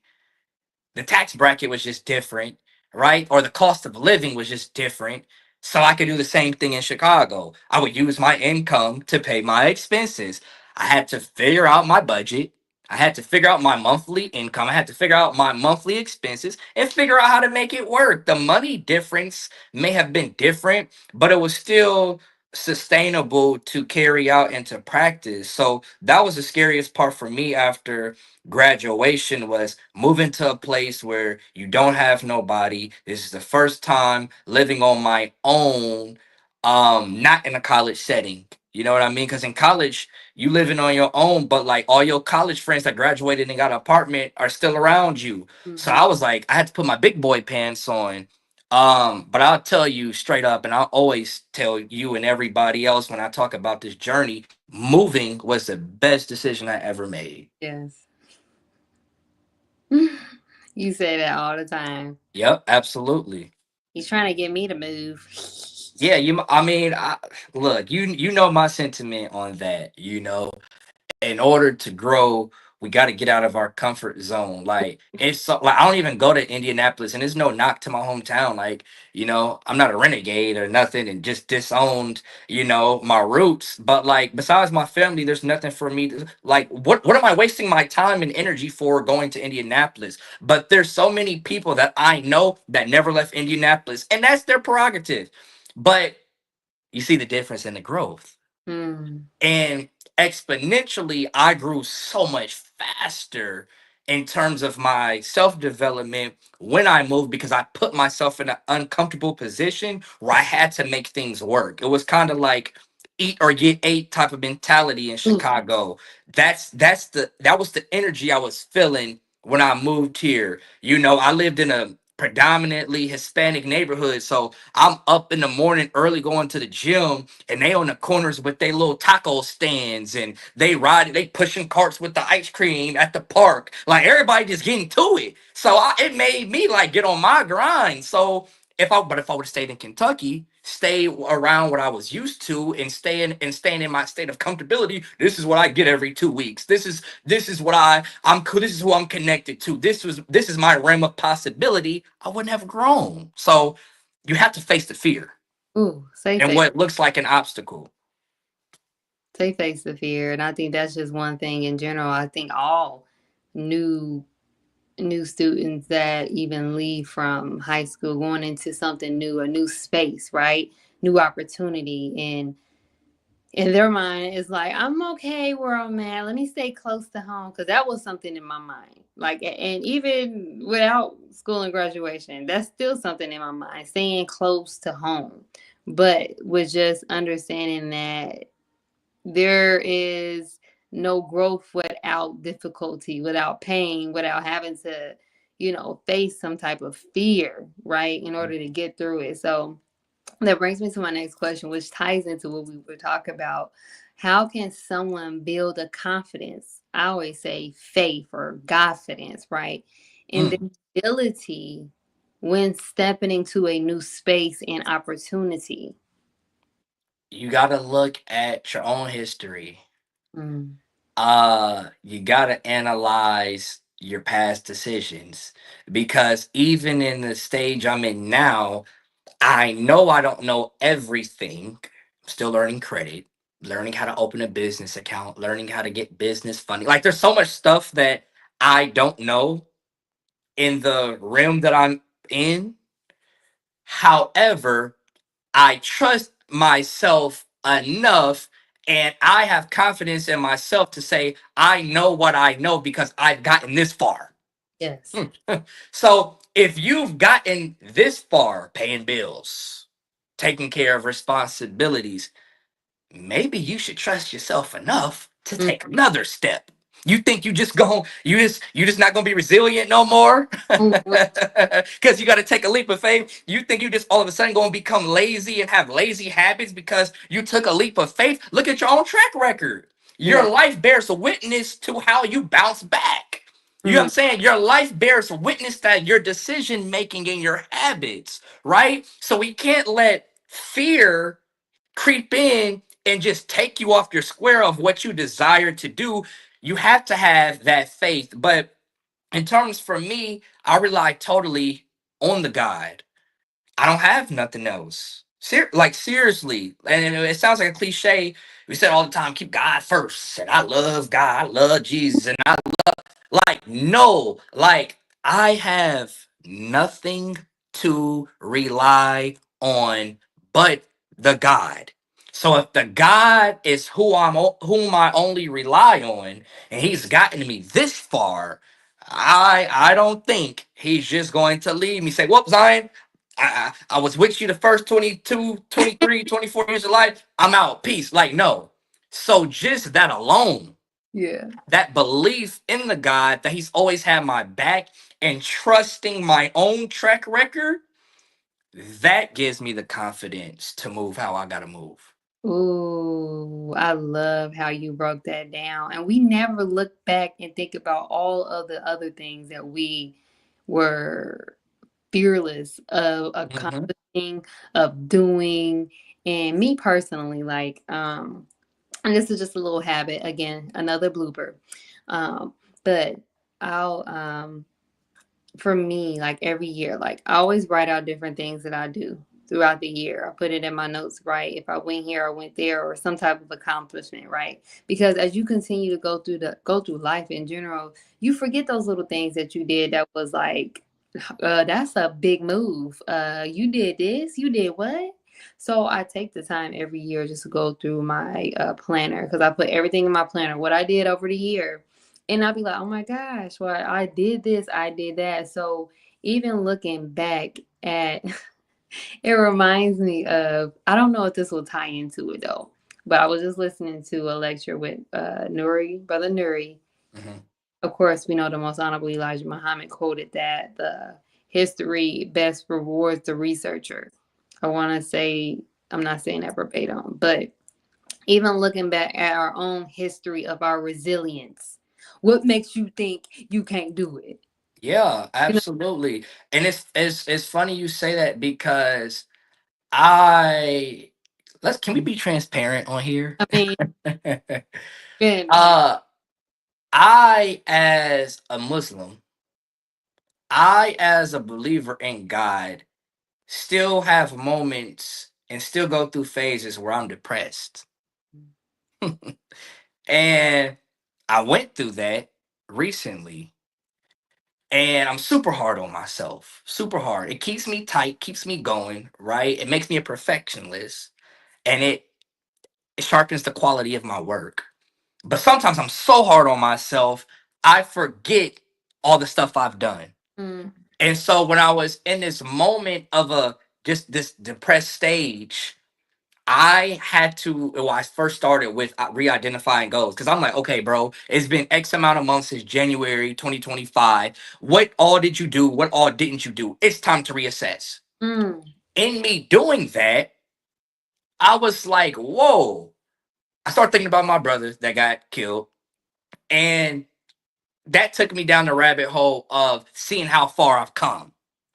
S2: the tax bracket was just different, right? Or the cost of living was just different. So I could do the same thing in Chicago. I would use my income to pay my expenses. I had to figure out my budget. I had to figure out my monthly income. I had to figure out my monthly expenses and figure out how to make it work. The money difference may have been different, but it was still sustainable to carry out into practice. So that was the scariest part for me after graduation, was moving to a place where you don't have nobody. This is the first time living on my own, not in a college setting. You know what I mean? Because in college, you living on your own, but like all your college friends that graduated and got an apartment are still around you. So
S1: Mm-hmm.
S2: I was like, I had to put my big boy pants on. But I'll tell you straight up, and I'll always tell you and everybody else when I talk about this journey, moving was the best decision I ever made.
S1: Yes. You say that all the time.
S2: Yep, absolutely.
S1: He's trying to get me to move.
S2: Yeah, I mean, look, you know my sentiment on that. In order to grow, we got to get out of our comfort zone. Like, it's so, like I don't even go to Indianapolis, and there's no knock to my hometown. Like, I'm not a renegade or nothing, and just disowned, my roots. But like, besides my family, there's nothing for me to like. What am I wasting my time and energy for going to Indianapolis? But there's so many people that I know that never left Indianapolis, and that's their prerogative. But you see the difference in the growth.
S1: Mm,
S2: And exponentially, I grew so much faster in terms of my self development when I moved, because I put myself in an uncomfortable position where I had to make things work. It was kind of like eat or get ate type of mentality in
S1: mm,
S2: Chicago. That was the energy I was feeling when I moved here. I lived in a predominantly Hispanic neighborhood, so I'm up in the morning early going to the gym, and they on the corners with their little taco stands, and they pushing carts with the ice cream at the park. Like, everybody just getting to it. So it made me like get on my grind. So if I would have stayed in Kentucky, stay around what I was used to, and staying in my state of comfortability, this is what I get every 2 weeks. This is what this is who I'm connected to. This is my realm of possibility. I wouldn't have grown. So you have to face the fear
S1: ooh, say
S2: and
S1: face,
S2: what looks like an obstacle.
S1: say face the fear, and I think that's just one thing in general. I think all new new students that even leave from high school going into something new, a new space, right? New opportunity, and in their mind it's like, I'm okay where I'm at, let me stay close to home, because that was something in my mind, like, and even without school and graduation, that's still something in my mind, staying close to home. but with just understanding that there is no growth without difficulty, without pain, without having to, face some type of fear, right, in order to get through it. So that brings me to my next question, which ties into what we were talking about. How can someone build a confidence? I always say faith or confidence, right? In their
S2: Mm.
S1: ability when stepping into a new space and opportunity.
S2: You gotta look at your own history.
S1: Mm.
S2: You gotta analyze your past decisions, because even in the stage I'm in now, I know I don't know everything. I'm still learning credit, learning how to open a business account, learning how to get business funding. Like, there's so much stuff that I don't know in the realm that I'm in. However, I trust myself enough, and I have confidence in myself to say I know what I know because I've gotten this far.
S1: Yes.
S2: So if you've gotten this far, paying bills, taking care of responsibilities, maybe you should trust yourself enough to
S1: Mm.
S2: take another step. You think you just not gonna be resilient no more? Because you got to take a leap of faith. You think you just all of a sudden gonna become lazy and have lazy habits because you took a leap of faith? Look at your own track record.
S1: Yeah.
S2: Your life bears a witness to how you bounce back. You know what I'm
S1: Mm.
S2: saying? Your life bears witness that your decision making and your habits, right? So we can't let fear creep in and just take you off your square of what you desire to do. You have to have that faith. But in terms for me, I rely totally on the God. I don't have nothing else. Like, seriously, and it sounds like a cliche. We said all the time, keep God first, and I love God, I love Jesus, and like, no, like, I have nothing to rely on but the God. So if the God is whom I only rely on, and He's gotten me this far, I don't think He's just going to leave me. Say, "Whoop, Zion, I was with you the first 22, 23, 24 years of life. I'm out. Peace." Like, no. So just that alone,
S1: Yeah.
S2: that belief in the God that He's always had my back, and trusting my own track record, that gives me the confidence to move how I gotta move.
S1: Ooh, I love how you broke that down. And we never look back and think about all of the other things that we were fearless of
S2: Hmm.
S1: accomplishing, of doing. And me personally, like, and this is just a little habit, again, another blooper. Um, but I'll for me, like every year, like I always write out different things that I do throughout the year. I put it in my notes, right? If I went here or went there or some type of accomplishment, right? Because as you continue to go through life in general, you forget those little things that you did that was like, that's a big move. You did this, you did what? So I take the time every year just to go through my planner because I put everything in my planner, what I did over the year, and I'll be like, oh my gosh, well, I did this, I did that. So even looking back at it reminds me of, I don't know if this will tie into it though, but I was just listening to a lecture with Nuri, Brother Nuri.
S2: Hmm.
S1: Of course, we know the most honorable Elijah Muhammad quoted that the history best rewards the researcher. I want to say, I'm not saying that verbatim, but even looking back at our own history of our resilience, what makes you think you can't do it?
S2: Yeah,
S1: You know,
S2: absolutely. And it's funny you say that, because I let's can we be transparent on here?
S1: I mean, goodness.
S2: uh I, as a Muslim, I, as a believer in God, still have moments and still go through phases where I'm depressed. And I went through that recently, and I'm super hard on myself. Super hard. It keeps me tight, keeps me going, right? It makes me a perfectionist, and it sharpens the quality of my work. But sometimes I'm so hard on myself, I forget all the stuff I've done.
S1: Mm,
S2: And so when I was in this moment of a just this depressed stage, I had to, well, I first started with re-identifying goals because I'm like, okay, bro, it's been X amount of months since January 2025. What all did you do? What all didn't you do? It's time to reassess.
S1: Mm.
S2: In me doing that, I was like, whoa. I started thinking about my brother that got killed. And that took me down the rabbit hole of seeing how far I've come.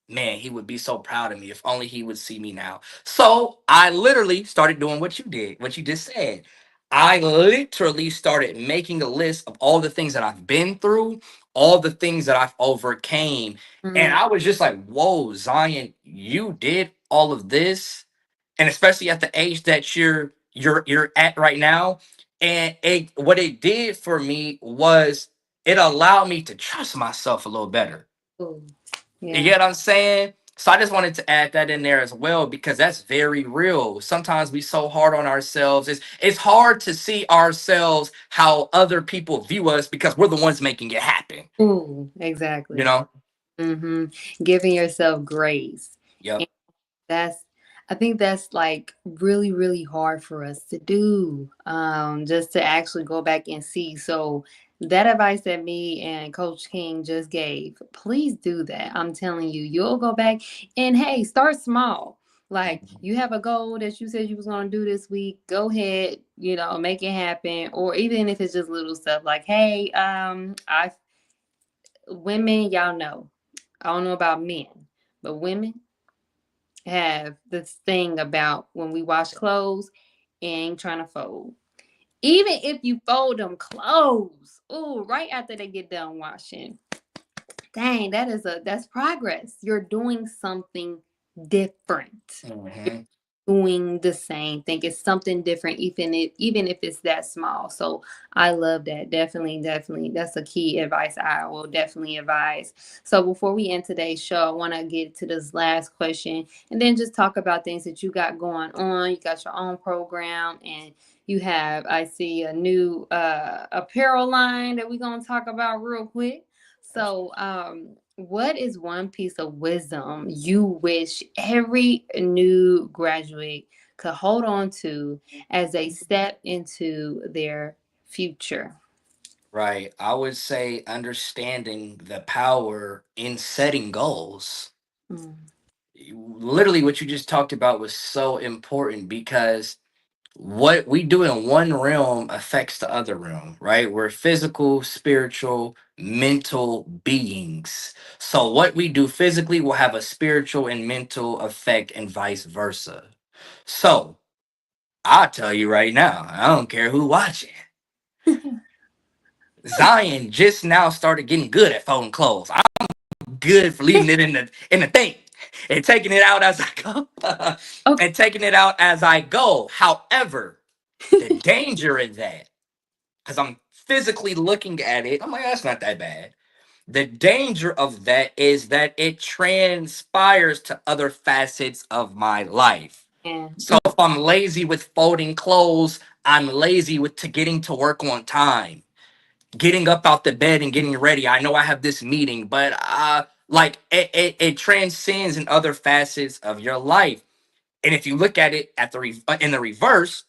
S2: Man, he would be so proud of me if only he would see me now. So I literally started doing what you did, what you just said. I literally started making a list of all the things that I've been through, all the things that I've overcame. And
S1: Mm.
S2: I was just like, whoa, Zion, you did all of this. And especially at the age that you're at right now. And what it did for me was it allowed me to trust myself a little better.
S1: Ooh.
S2: You
S1: Yeah.
S2: get what I'm saying? So I just wanted to add that in there as well because that's very real. Sometimes we so hard on ourselves. It's hard to see ourselves how other people view us because we're the ones making it happen.
S1: Ooh,
S2: You
S1: exactly.
S2: know?
S1: Mm-hmm. Giving yourself grace.
S2: Yep.
S1: That's I think that's like really, really hard for us to do. Just to actually go back and see. So that advice that me and Coach King just gave, please do that. I'm telling you, you'll go back and hey, start small. Like you have a goal that you said you was gonna do this week, go ahead, make it happen. Or even if it's just little stuff like, hey, I women, y'all know. I don't know about men, but women have this thing about when we wash clothes and trying to fold. Even if you fold them clothes, oh, right after they get done washing. Dang, that's progress. You're doing something different.
S2: Hmm.
S1: Doing the same thing. It's something different, even if it's that small. So I love that. Definitely, definitely. That's a key advice I will definitely advise. So before we end today's show, I want to get to this last question and then just talk about things that you got going on. You got your own program and you have, I see a new apparel line that we're gonna talk about real quick. So what is one piece of wisdom you wish every new graduate could hold on to as they step into their future?
S2: Right. I would say understanding the power in setting goals.
S1: Mm.
S2: Literally, what you just talked about was so important because what we do in one realm affects the other realm, right? We're physical, spiritual, mental beings. So, what we do physically will have a spiritual and mental effect, and vice versa. So, I'll tell you right now, I don't care who watching. Zion just now started getting good at folding clothes. Good for leaving it in the thing and taking it out as I go
S1: Okay.
S2: and taking it out as I go. However, the danger in that, because I'm physically looking at it, I'm like, that's not that bad. The danger of that is that it transpires to other facets of my life.
S1: And
S2: So if I'm lazy with folding clothes, I'm lazy with to getting to work on time, getting up out the bed and getting ready. I know I have this meeting, but like it transcends in other facets of your life. And if you look at it at in the reverse,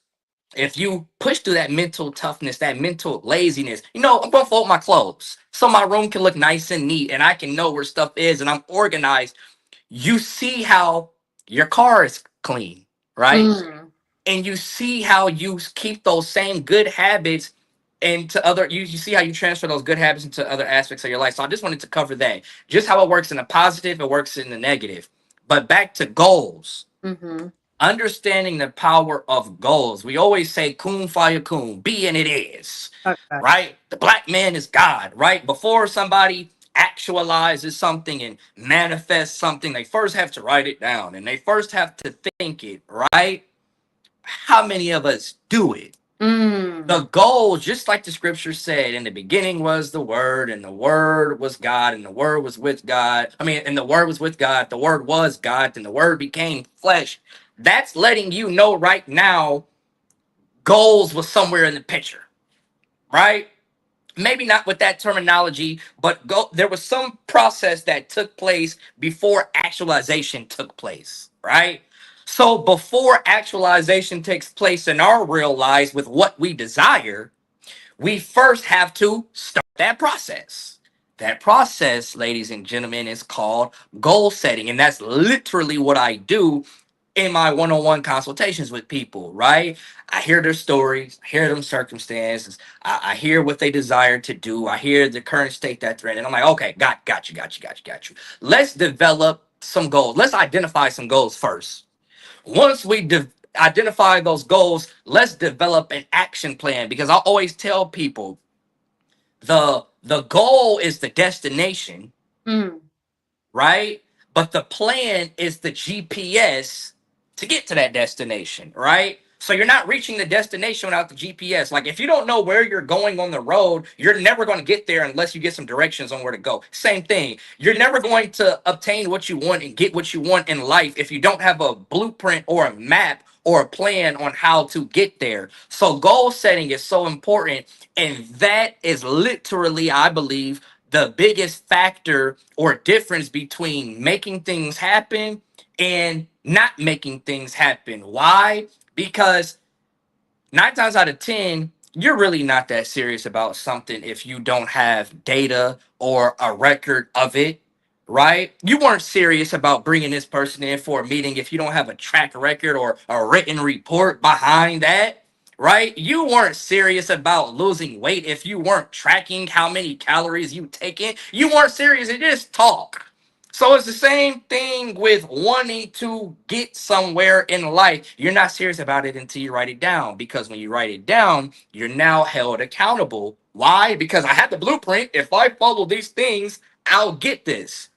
S2: if you push through that mental toughness, that mental laziness, I'm gonna fold my clothes so my room can look nice and neat and I can know where stuff is and I'm organized. You see how your car is clean, right?
S1: mm,
S2: And you see how you keep those same good habits into other you see how you transfer those good habits into other aspects of your life. So I just wanted to cover that. Just how it works in the positive, it works in the negative. But back to goals.
S1: mm-hmm.
S2: Understanding the power of goals. We always say kun fire kun, be and it is.
S1: Okay.
S2: Right? The black man is God, right? Before somebody actualizes something and manifests something, they first have to write it down and they first have to think it, right? How many of us do it? The
S1: Mm,
S2: goal, just like the scripture said, in the beginning was the word, and the word was God, and the word was with God. I mean, and the word was with God, the word was God, and the word became flesh. That's letting you know right now, goals was somewhere in the picture, right? Maybe not with that terminology, but there was some process that took place before actualization took place, right? So before actualization takes place in our real lives with what we desire, we first have to start that process. That process, ladies and gentlemen, is called goal setting. And that's literally what I do in my one-on-one consultations with people, right? I hear their stories, I hear them circumstances, I hear what they desire to do, I hear the current state that they're in, and I'm like, okay, got you. Let's develop some goals. Let's identify some goals first. Once we identify those goals, let's develop an action plan, because I always tell people the goal is the destination,
S1: Mm.
S2: right? But the plan is the GPS to get to that destination, right? So you're not reaching the destination without the GPS. Like if you don't know where you're going on the road, you're never going to get there unless you get some directions on where to go. Same thing. You're never going to obtain what you want and get what you want in life if you don't have a blueprint or a map or a plan on how to get there. So goal setting is so important. And that is literally, I believe, the biggest factor or difference between making things happen and not making things happen. Why? Because 9 times out of 10, you're really not that serious about something if you don't have data or a record of it, right? You weren't serious about bringing this person in for a meeting if you don't have a track record or a written report behind that, right? You weren't serious about losing weight if you weren't tracking how many calories you take in. You weren't serious. You just talk. So it's the same thing with wanting to get somewhere in life. You're not serious about it until you write it down, because when you write it down, you're now held accountable. Why? Because I have the blueprint. If I follow these things, I'll get this.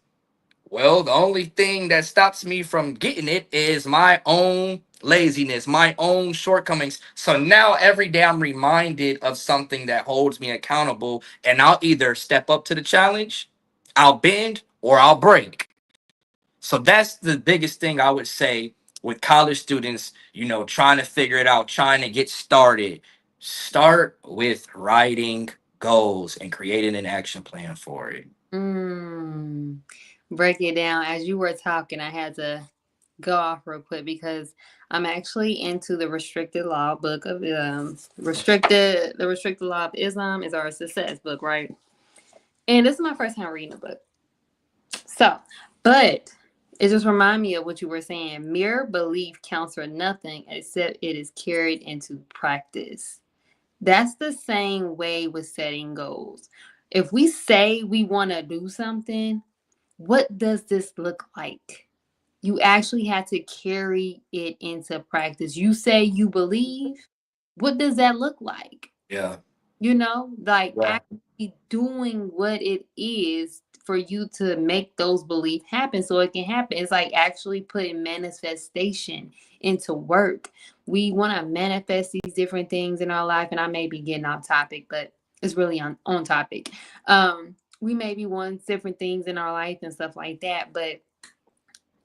S2: Well, the only thing that stops me from getting it is my own laziness, my own shortcomings. So now every day I'm reminded of something that holds me accountable, and I'll either step up to the challenge, I'll bend, or I'll break. So that's the biggest thing I would say with college students, trying to figure it out, trying to get started. Start with writing goals and creating an action plan for it.
S1: Mm. Break it down. As you were talking, I had to go off real quick because I'm actually into the restricted law book of restricted law of Islam is our success book, right? And this is my first time reading the book. So, but it just reminded me of what you were saying. Mere belief counts for nothing except it is carried into practice. That's the same way with setting goals. If we say we want to do something, what does this look like? You actually have to carry it into practice. You say you believe, what does that look like?
S2: Yeah.
S1: Like
S2: Yeah.
S1: actually doing what it is for you to make those beliefs happen so it can happen. It's like actually putting manifestation into work. We want to manifest these different things in our life, and I may be getting off topic, but it's really on topic. We maybe want different things in our life and stuff like that, but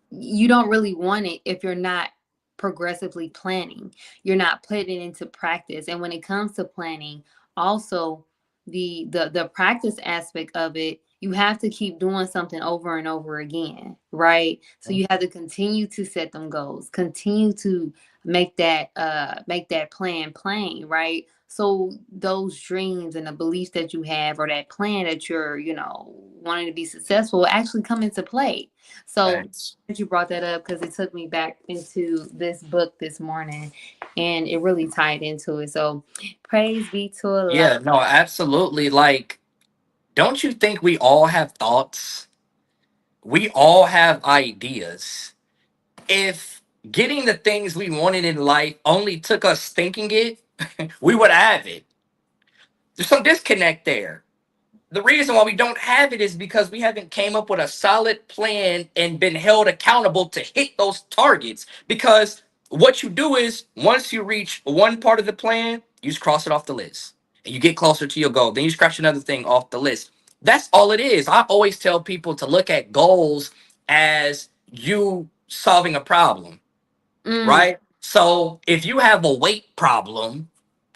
S1: you don't really want it if you're not progressively planning. You're not putting it into practice. And when it comes to planning, also the practice aspect of it, you have to keep doing something over and over again, right? So you have to continue to set them goals, continue to make that plan plain, right? So those dreams and the beliefs that you have or that plan that you're, wanting to be successful will actually come into play. So
S2: Thanks.
S1: that you brought that up because it took me back into this book this morning and it really tied into it. So praise be to Allah.
S2: Yeah, no, absolutely. Like, don't you think we all have thoughts? We all have ideas. If getting the things we wanted in life only took us thinking it, we would have it. There's some disconnect there. The reason why we don't have it is because we haven't came up with a solid plan and been held accountable to hit those targets. Because what you do is once you reach one part of the plan, you just cross it off the list and you get closer to your goal. Then you scratch another thing off the list. That's all it is. I always tell people to look at goals as you solving a problem,
S1: Mm,
S2: right? So if you have a weight problem,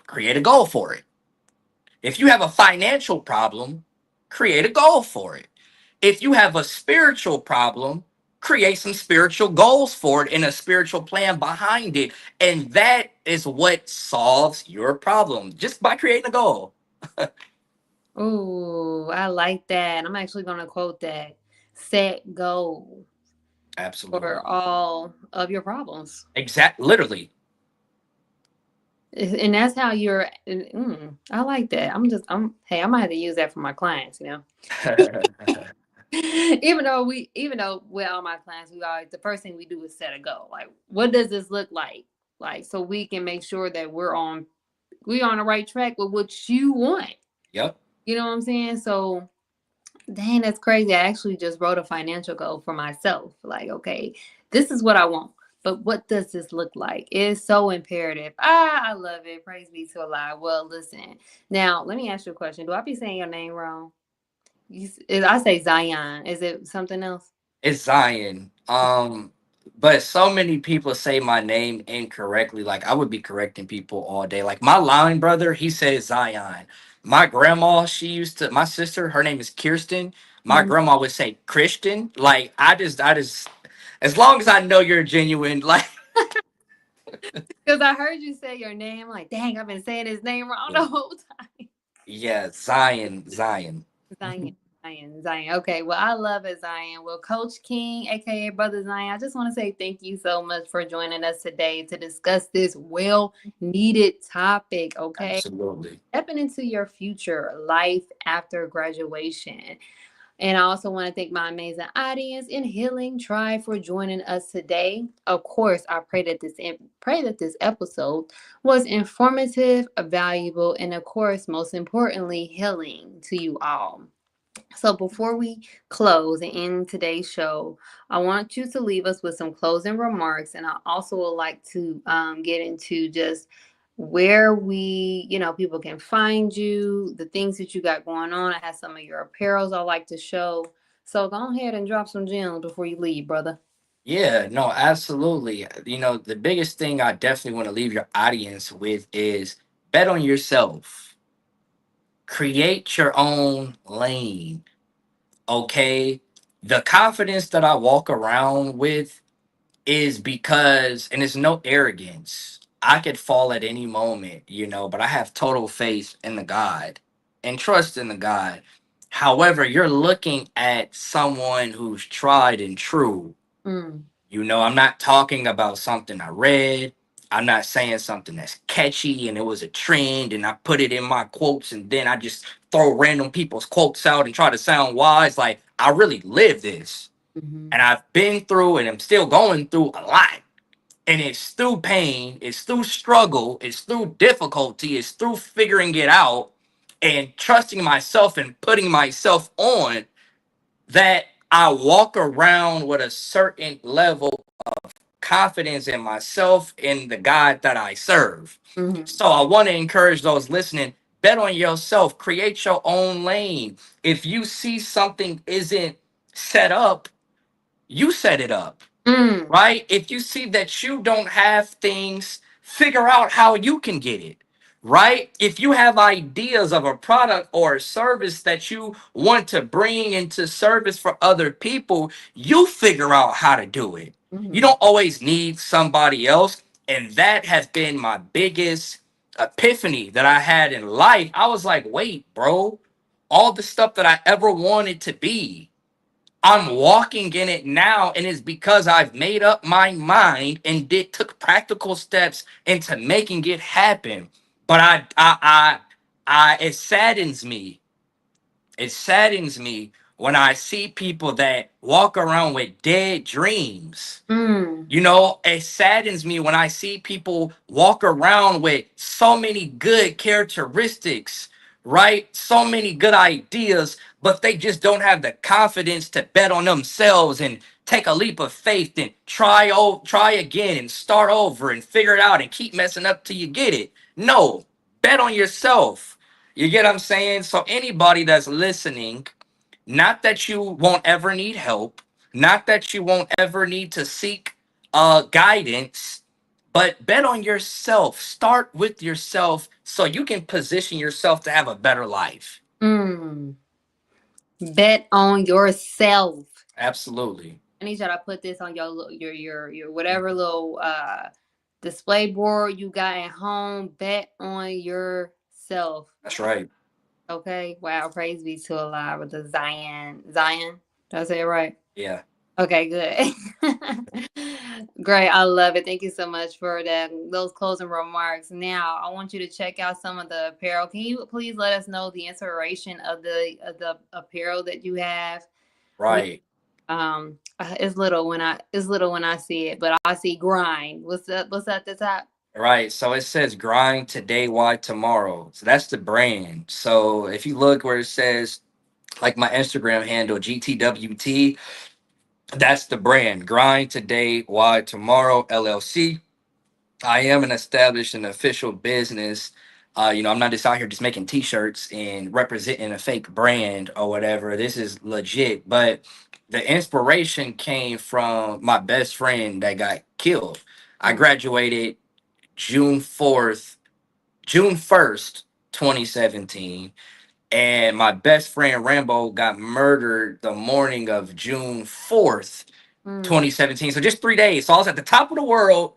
S2: create a goal for it. If you have a financial problem, create a goal for it. If you have a spiritual problem, create some spiritual goals for it and a spiritual plan behind it. And that is what solves your problem just by creating a goal.
S1: Ooh, I like that. I'm actually going to quote that. Set goals for
S2: Absolutely.
S1: all of your problems.
S2: Literally.
S1: And that's how I like that. Hey, I might have to use that for my clients, you know. Even though with all my clients, we always, the first thing we do is set a goal. Like, what does this look like? Like, so we can make sure that we're on the right track with what you want.
S2: Yep.
S1: You know what I'm saying? So, dang, that's crazy. I actually just wrote a financial goal for myself. Like, okay, this is what I want. But what does this look like? It's so imperative. I love it. Praise be to Allah. Well, listen. Now, let me ask you a question. Do I be saying your name wrong? I say Zion. Is it something else?
S2: It's Zion. But so many people say my name incorrectly. Like I would be correcting people all day. Like my line brother, he says Zion. My grandma, my sister, her name is Kirsten. My grandma would say Christian. Like I just, as long as I know you're genuine, like
S1: Because I heard you say your name. Like, dang, I've been saying his name wrong the whole time.
S2: yeah, Zion, Zion.
S1: Zion, Zion, Zion. Okay, well, I love it, Zion. Well, Coach King, aka Brother Zion, I just want to say thank you so much for joining us today to discuss this well needed topic. Okay,
S2: Absolutely.
S1: stepping into your future life after graduation. And I also want to thank my amazing audience in Healing Tribe for joining us today. Of course, I pray that this episode was informative, valuable, and of course, most importantly, healing to you all. So before we close and end today's show, I want you to leave us with some closing remarks, and I also would like to get into just where people can find you, the things that you got going on. I have some of your apparels I like to show. So go ahead and drop some gems before you leave, brother.
S2: Yeah, no, absolutely. The biggest thing I definitely want to leave your audience with is bet on yourself. Create your own lane. Okay. The confidence that I walk around with is because, and it's no arrogance. I could fall at any moment, but I have total faith in the God and trust in the God. However, you're looking at someone who's tried and true.
S1: Mm,
S2: I'm not talking about something I read. I'm not saying something that's catchy and it was a trend and I put it in my quotes and then I just throw random people's quotes out and try to sound wise. Like, I really live this.
S1: hmm
S2: And I've been through and I'm still going through a lot. And it's through pain, it's through struggle, it's through difficulty, it's through figuring it out and trusting myself and putting myself on that I walk around with a certain level confidence in myself and the God that I serve.
S1: hmm
S2: So I want to encourage those listening, bet on yourself, create your own lane. If you see something isn't set up, you set it up,
S1: mm,
S2: right? If you see that you don't have things, figure out how you can get it, right? If you have ideas of a product or a service that you want to bring into service for other people, you figure out how to do it. You
S1: hmm
S2: don't always need somebody else. And that has been my biggest epiphany that I had in life. I was like, wait, bro, all the stuff that I ever wanted to be, I'm walking in it now, and it's because I've made up my mind and took practical steps into making it happen. But it saddens me. It saddens me when I see people that walk around with dead dreams.
S1: mm,
S2: It saddens me when I see people walk around with so many good characteristics, right? So many good ideas, but they just don't have the confidence to bet on themselves and take a leap of faith and try again and start over and figure it out and keep messing up till you get it. No, bet on yourself. You get what I'm saying? So anybody that's listening, not that you won't ever need help, not that you won't ever need to seek guidance, but bet on yourself. Start with yourself so you can position yourself to have a better life.
S1: mm. Bet on yourself.
S2: Absolutely.
S1: I need y'all to put this on your whatever little display board you got at home. Bet on yourself.
S2: That's right.
S1: Okay. Wow. Praise be to Allah with the Zion. Zion. Did I say it right?
S2: Yeah.
S1: Okay, good. Great. I love it. Thank you so much for that. Those closing remarks. Now, I want you to check out some of the apparel. Can you please let us know the inspiration of the apparel that you have? We
S2: Right.
S1: it's little when I see it, but I see grind. What's at the top?
S2: Right. So it says grind today, why tomorrow. So that's the brand. So if you look where it says like my Instagram handle, GTWT, that's the brand. Grind today, why tomorrow, LLC. I am an established and official business. I'm not just out here just making t-shirts and representing a fake brand or whatever. This is legit. But the inspiration came from my best friend that got killed. I
S1: Mm,
S2: graduated June 1st, 2017. And my best friend Rambo got murdered the morning of June 4th,
S1: mm,
S2: 2017. So just 3 days. So I was at the top of the world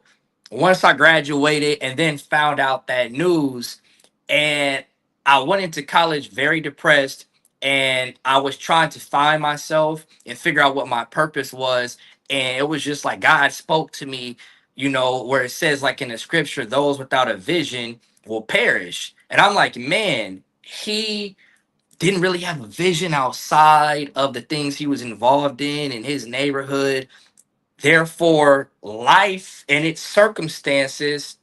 S2: once I graduated and then found out that news. And I went into college very depressed and I was trying to find myself and figure out what my purpose was. And it was just like God spoke to me, where it says, like in the scripture, those without a vision will perish. And I'm like, man, he didn't really have a vision outside of the things he was involved in his neighborhood. Therefore, life and its circumstances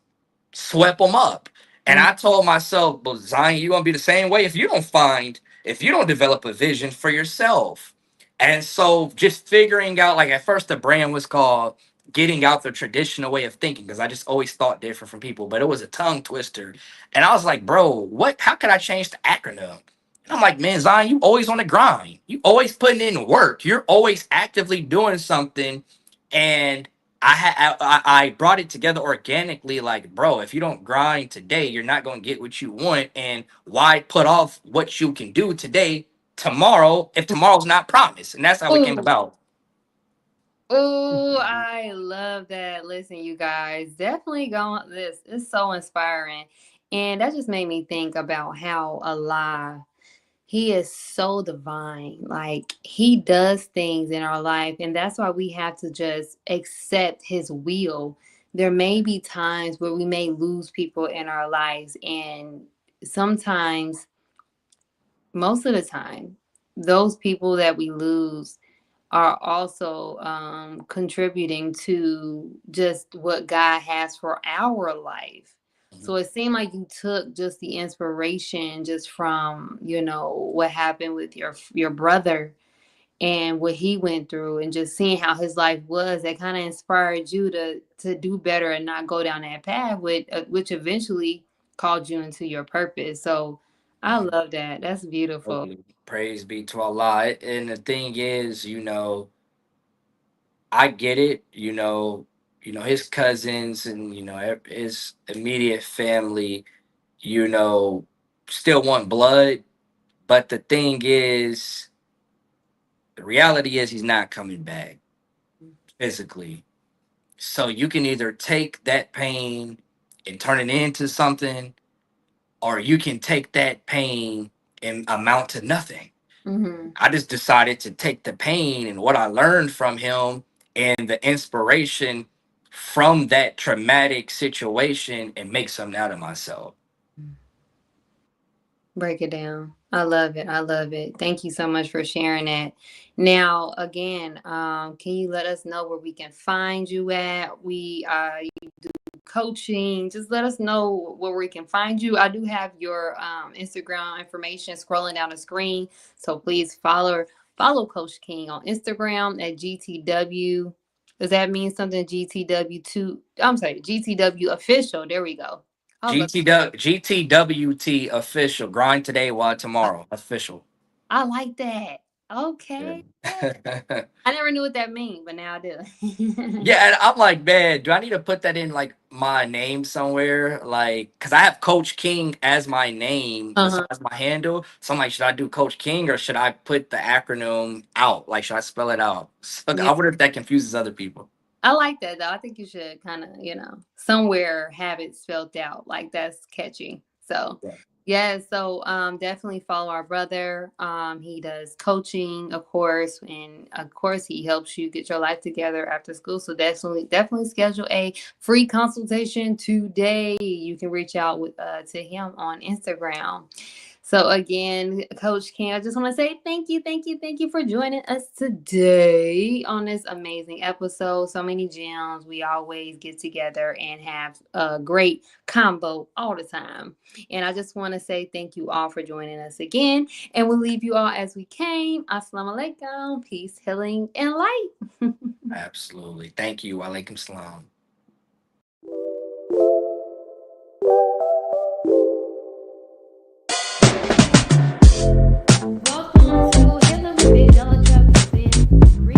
S2: swept them up. And
S1: mm,
S2: I told myself, but Zion, you're gonna be the same way if you don't develop a vision for yourself. And so just figuring out, like at first the brand was called getting out the traditional way of thinking, because I just always thought different from people, but it was a tongue twister. And I was like, bro, how could I change the acronym? And I'm like, man, Zion, you always on the grind. You always putting in work. You're always actively doing something. And I brought it together organically. Like, bro, if you don't grind today, you're not going to get what you want. And why put off what you can do today, tomorrow, if tomorrow's not promised? And that's how it came
S1: mm.
S2: about.
S1: Oh, I love that. Listen, you guys, definitely go on this. It's so inspiring. And that just made me think about how Allah, He is so divine. Like He does things in our life. And that's why we have to just accept His will. There may be times where we may lose people in our lives. And sometimes, most of the time, those people that we lose are also contributing to just what God has for our life. So it seemed like you took just the inspiration just from, what happened with your brother and what he went through and just seeing how his life was, that kind of inspired you to do better and not go down that path, which eventually called you into your purpose. So I
S2: Mhm.
S1: love that. That's beautiful.
S2: Praise be to Allah. And the thing is, I get it. His cousins and his immediate family, you know, still want blood. But the thing is, the reality is, he's not coming back physically. So you can either take that pain and turn it into something, or you can take that pain and amount to nothing.
S1: Hmm.
S2: I just decided to take the pain and what I learned from him and the inspiration from that traumatic situation and make something out of myself.
S1: Break it down. I love it. I love it. Thank you so much for sharing that. Now, again, can you let us know where we can find you at? We coaching. Just let us know where we can find you. I do have your Instagram information scrolling down the screen, so please follow Coach King on Instagram at GTW. Does that mean something? GTW2. I'm sorry, GTW official. There we go. I was
S2: GTWT official. Grind today, while tomorrow. Official.
S1: I like that. Okay.
S2: Yeah.
S1: I never knew what that means, but now I do.
S2: Yeah, and I'm like, man, do I need to put that in like my name somewhere? Like, cause I have Coach King as my name
S1: Uh-huh.
S2: besides my handle. So I'm like, should I do Coach King or should I put the acronym out? Like, should I spell it out? So
S1: Yeah.
S2: I wonder if that confuses other people.
S1: I like that though. I think you should kind of, somewhere have it spelled out. Like that's catchy. So
S2: Yeah.
S1: yeah, so definitely follow our brother. He does coaching, of course, and of course he helps you get your life together after school. So definitely schedule a free consultation today. You can reach out to him on Instagram. So again, Coach King, I just want to say thank you for joining us today on this amazing episode. So many gems. We always get together and have a great combo all the time. And I just want to say thank you all for joining us again. And we'll leave you all as we came. Assalamu alaikum. Peace, healing, and light.
S2: Absolutely. Thank you. Walaikum salam.
S1: Welcome to Healing with Angelica.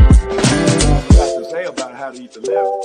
S3: Got to say about how to eat the live.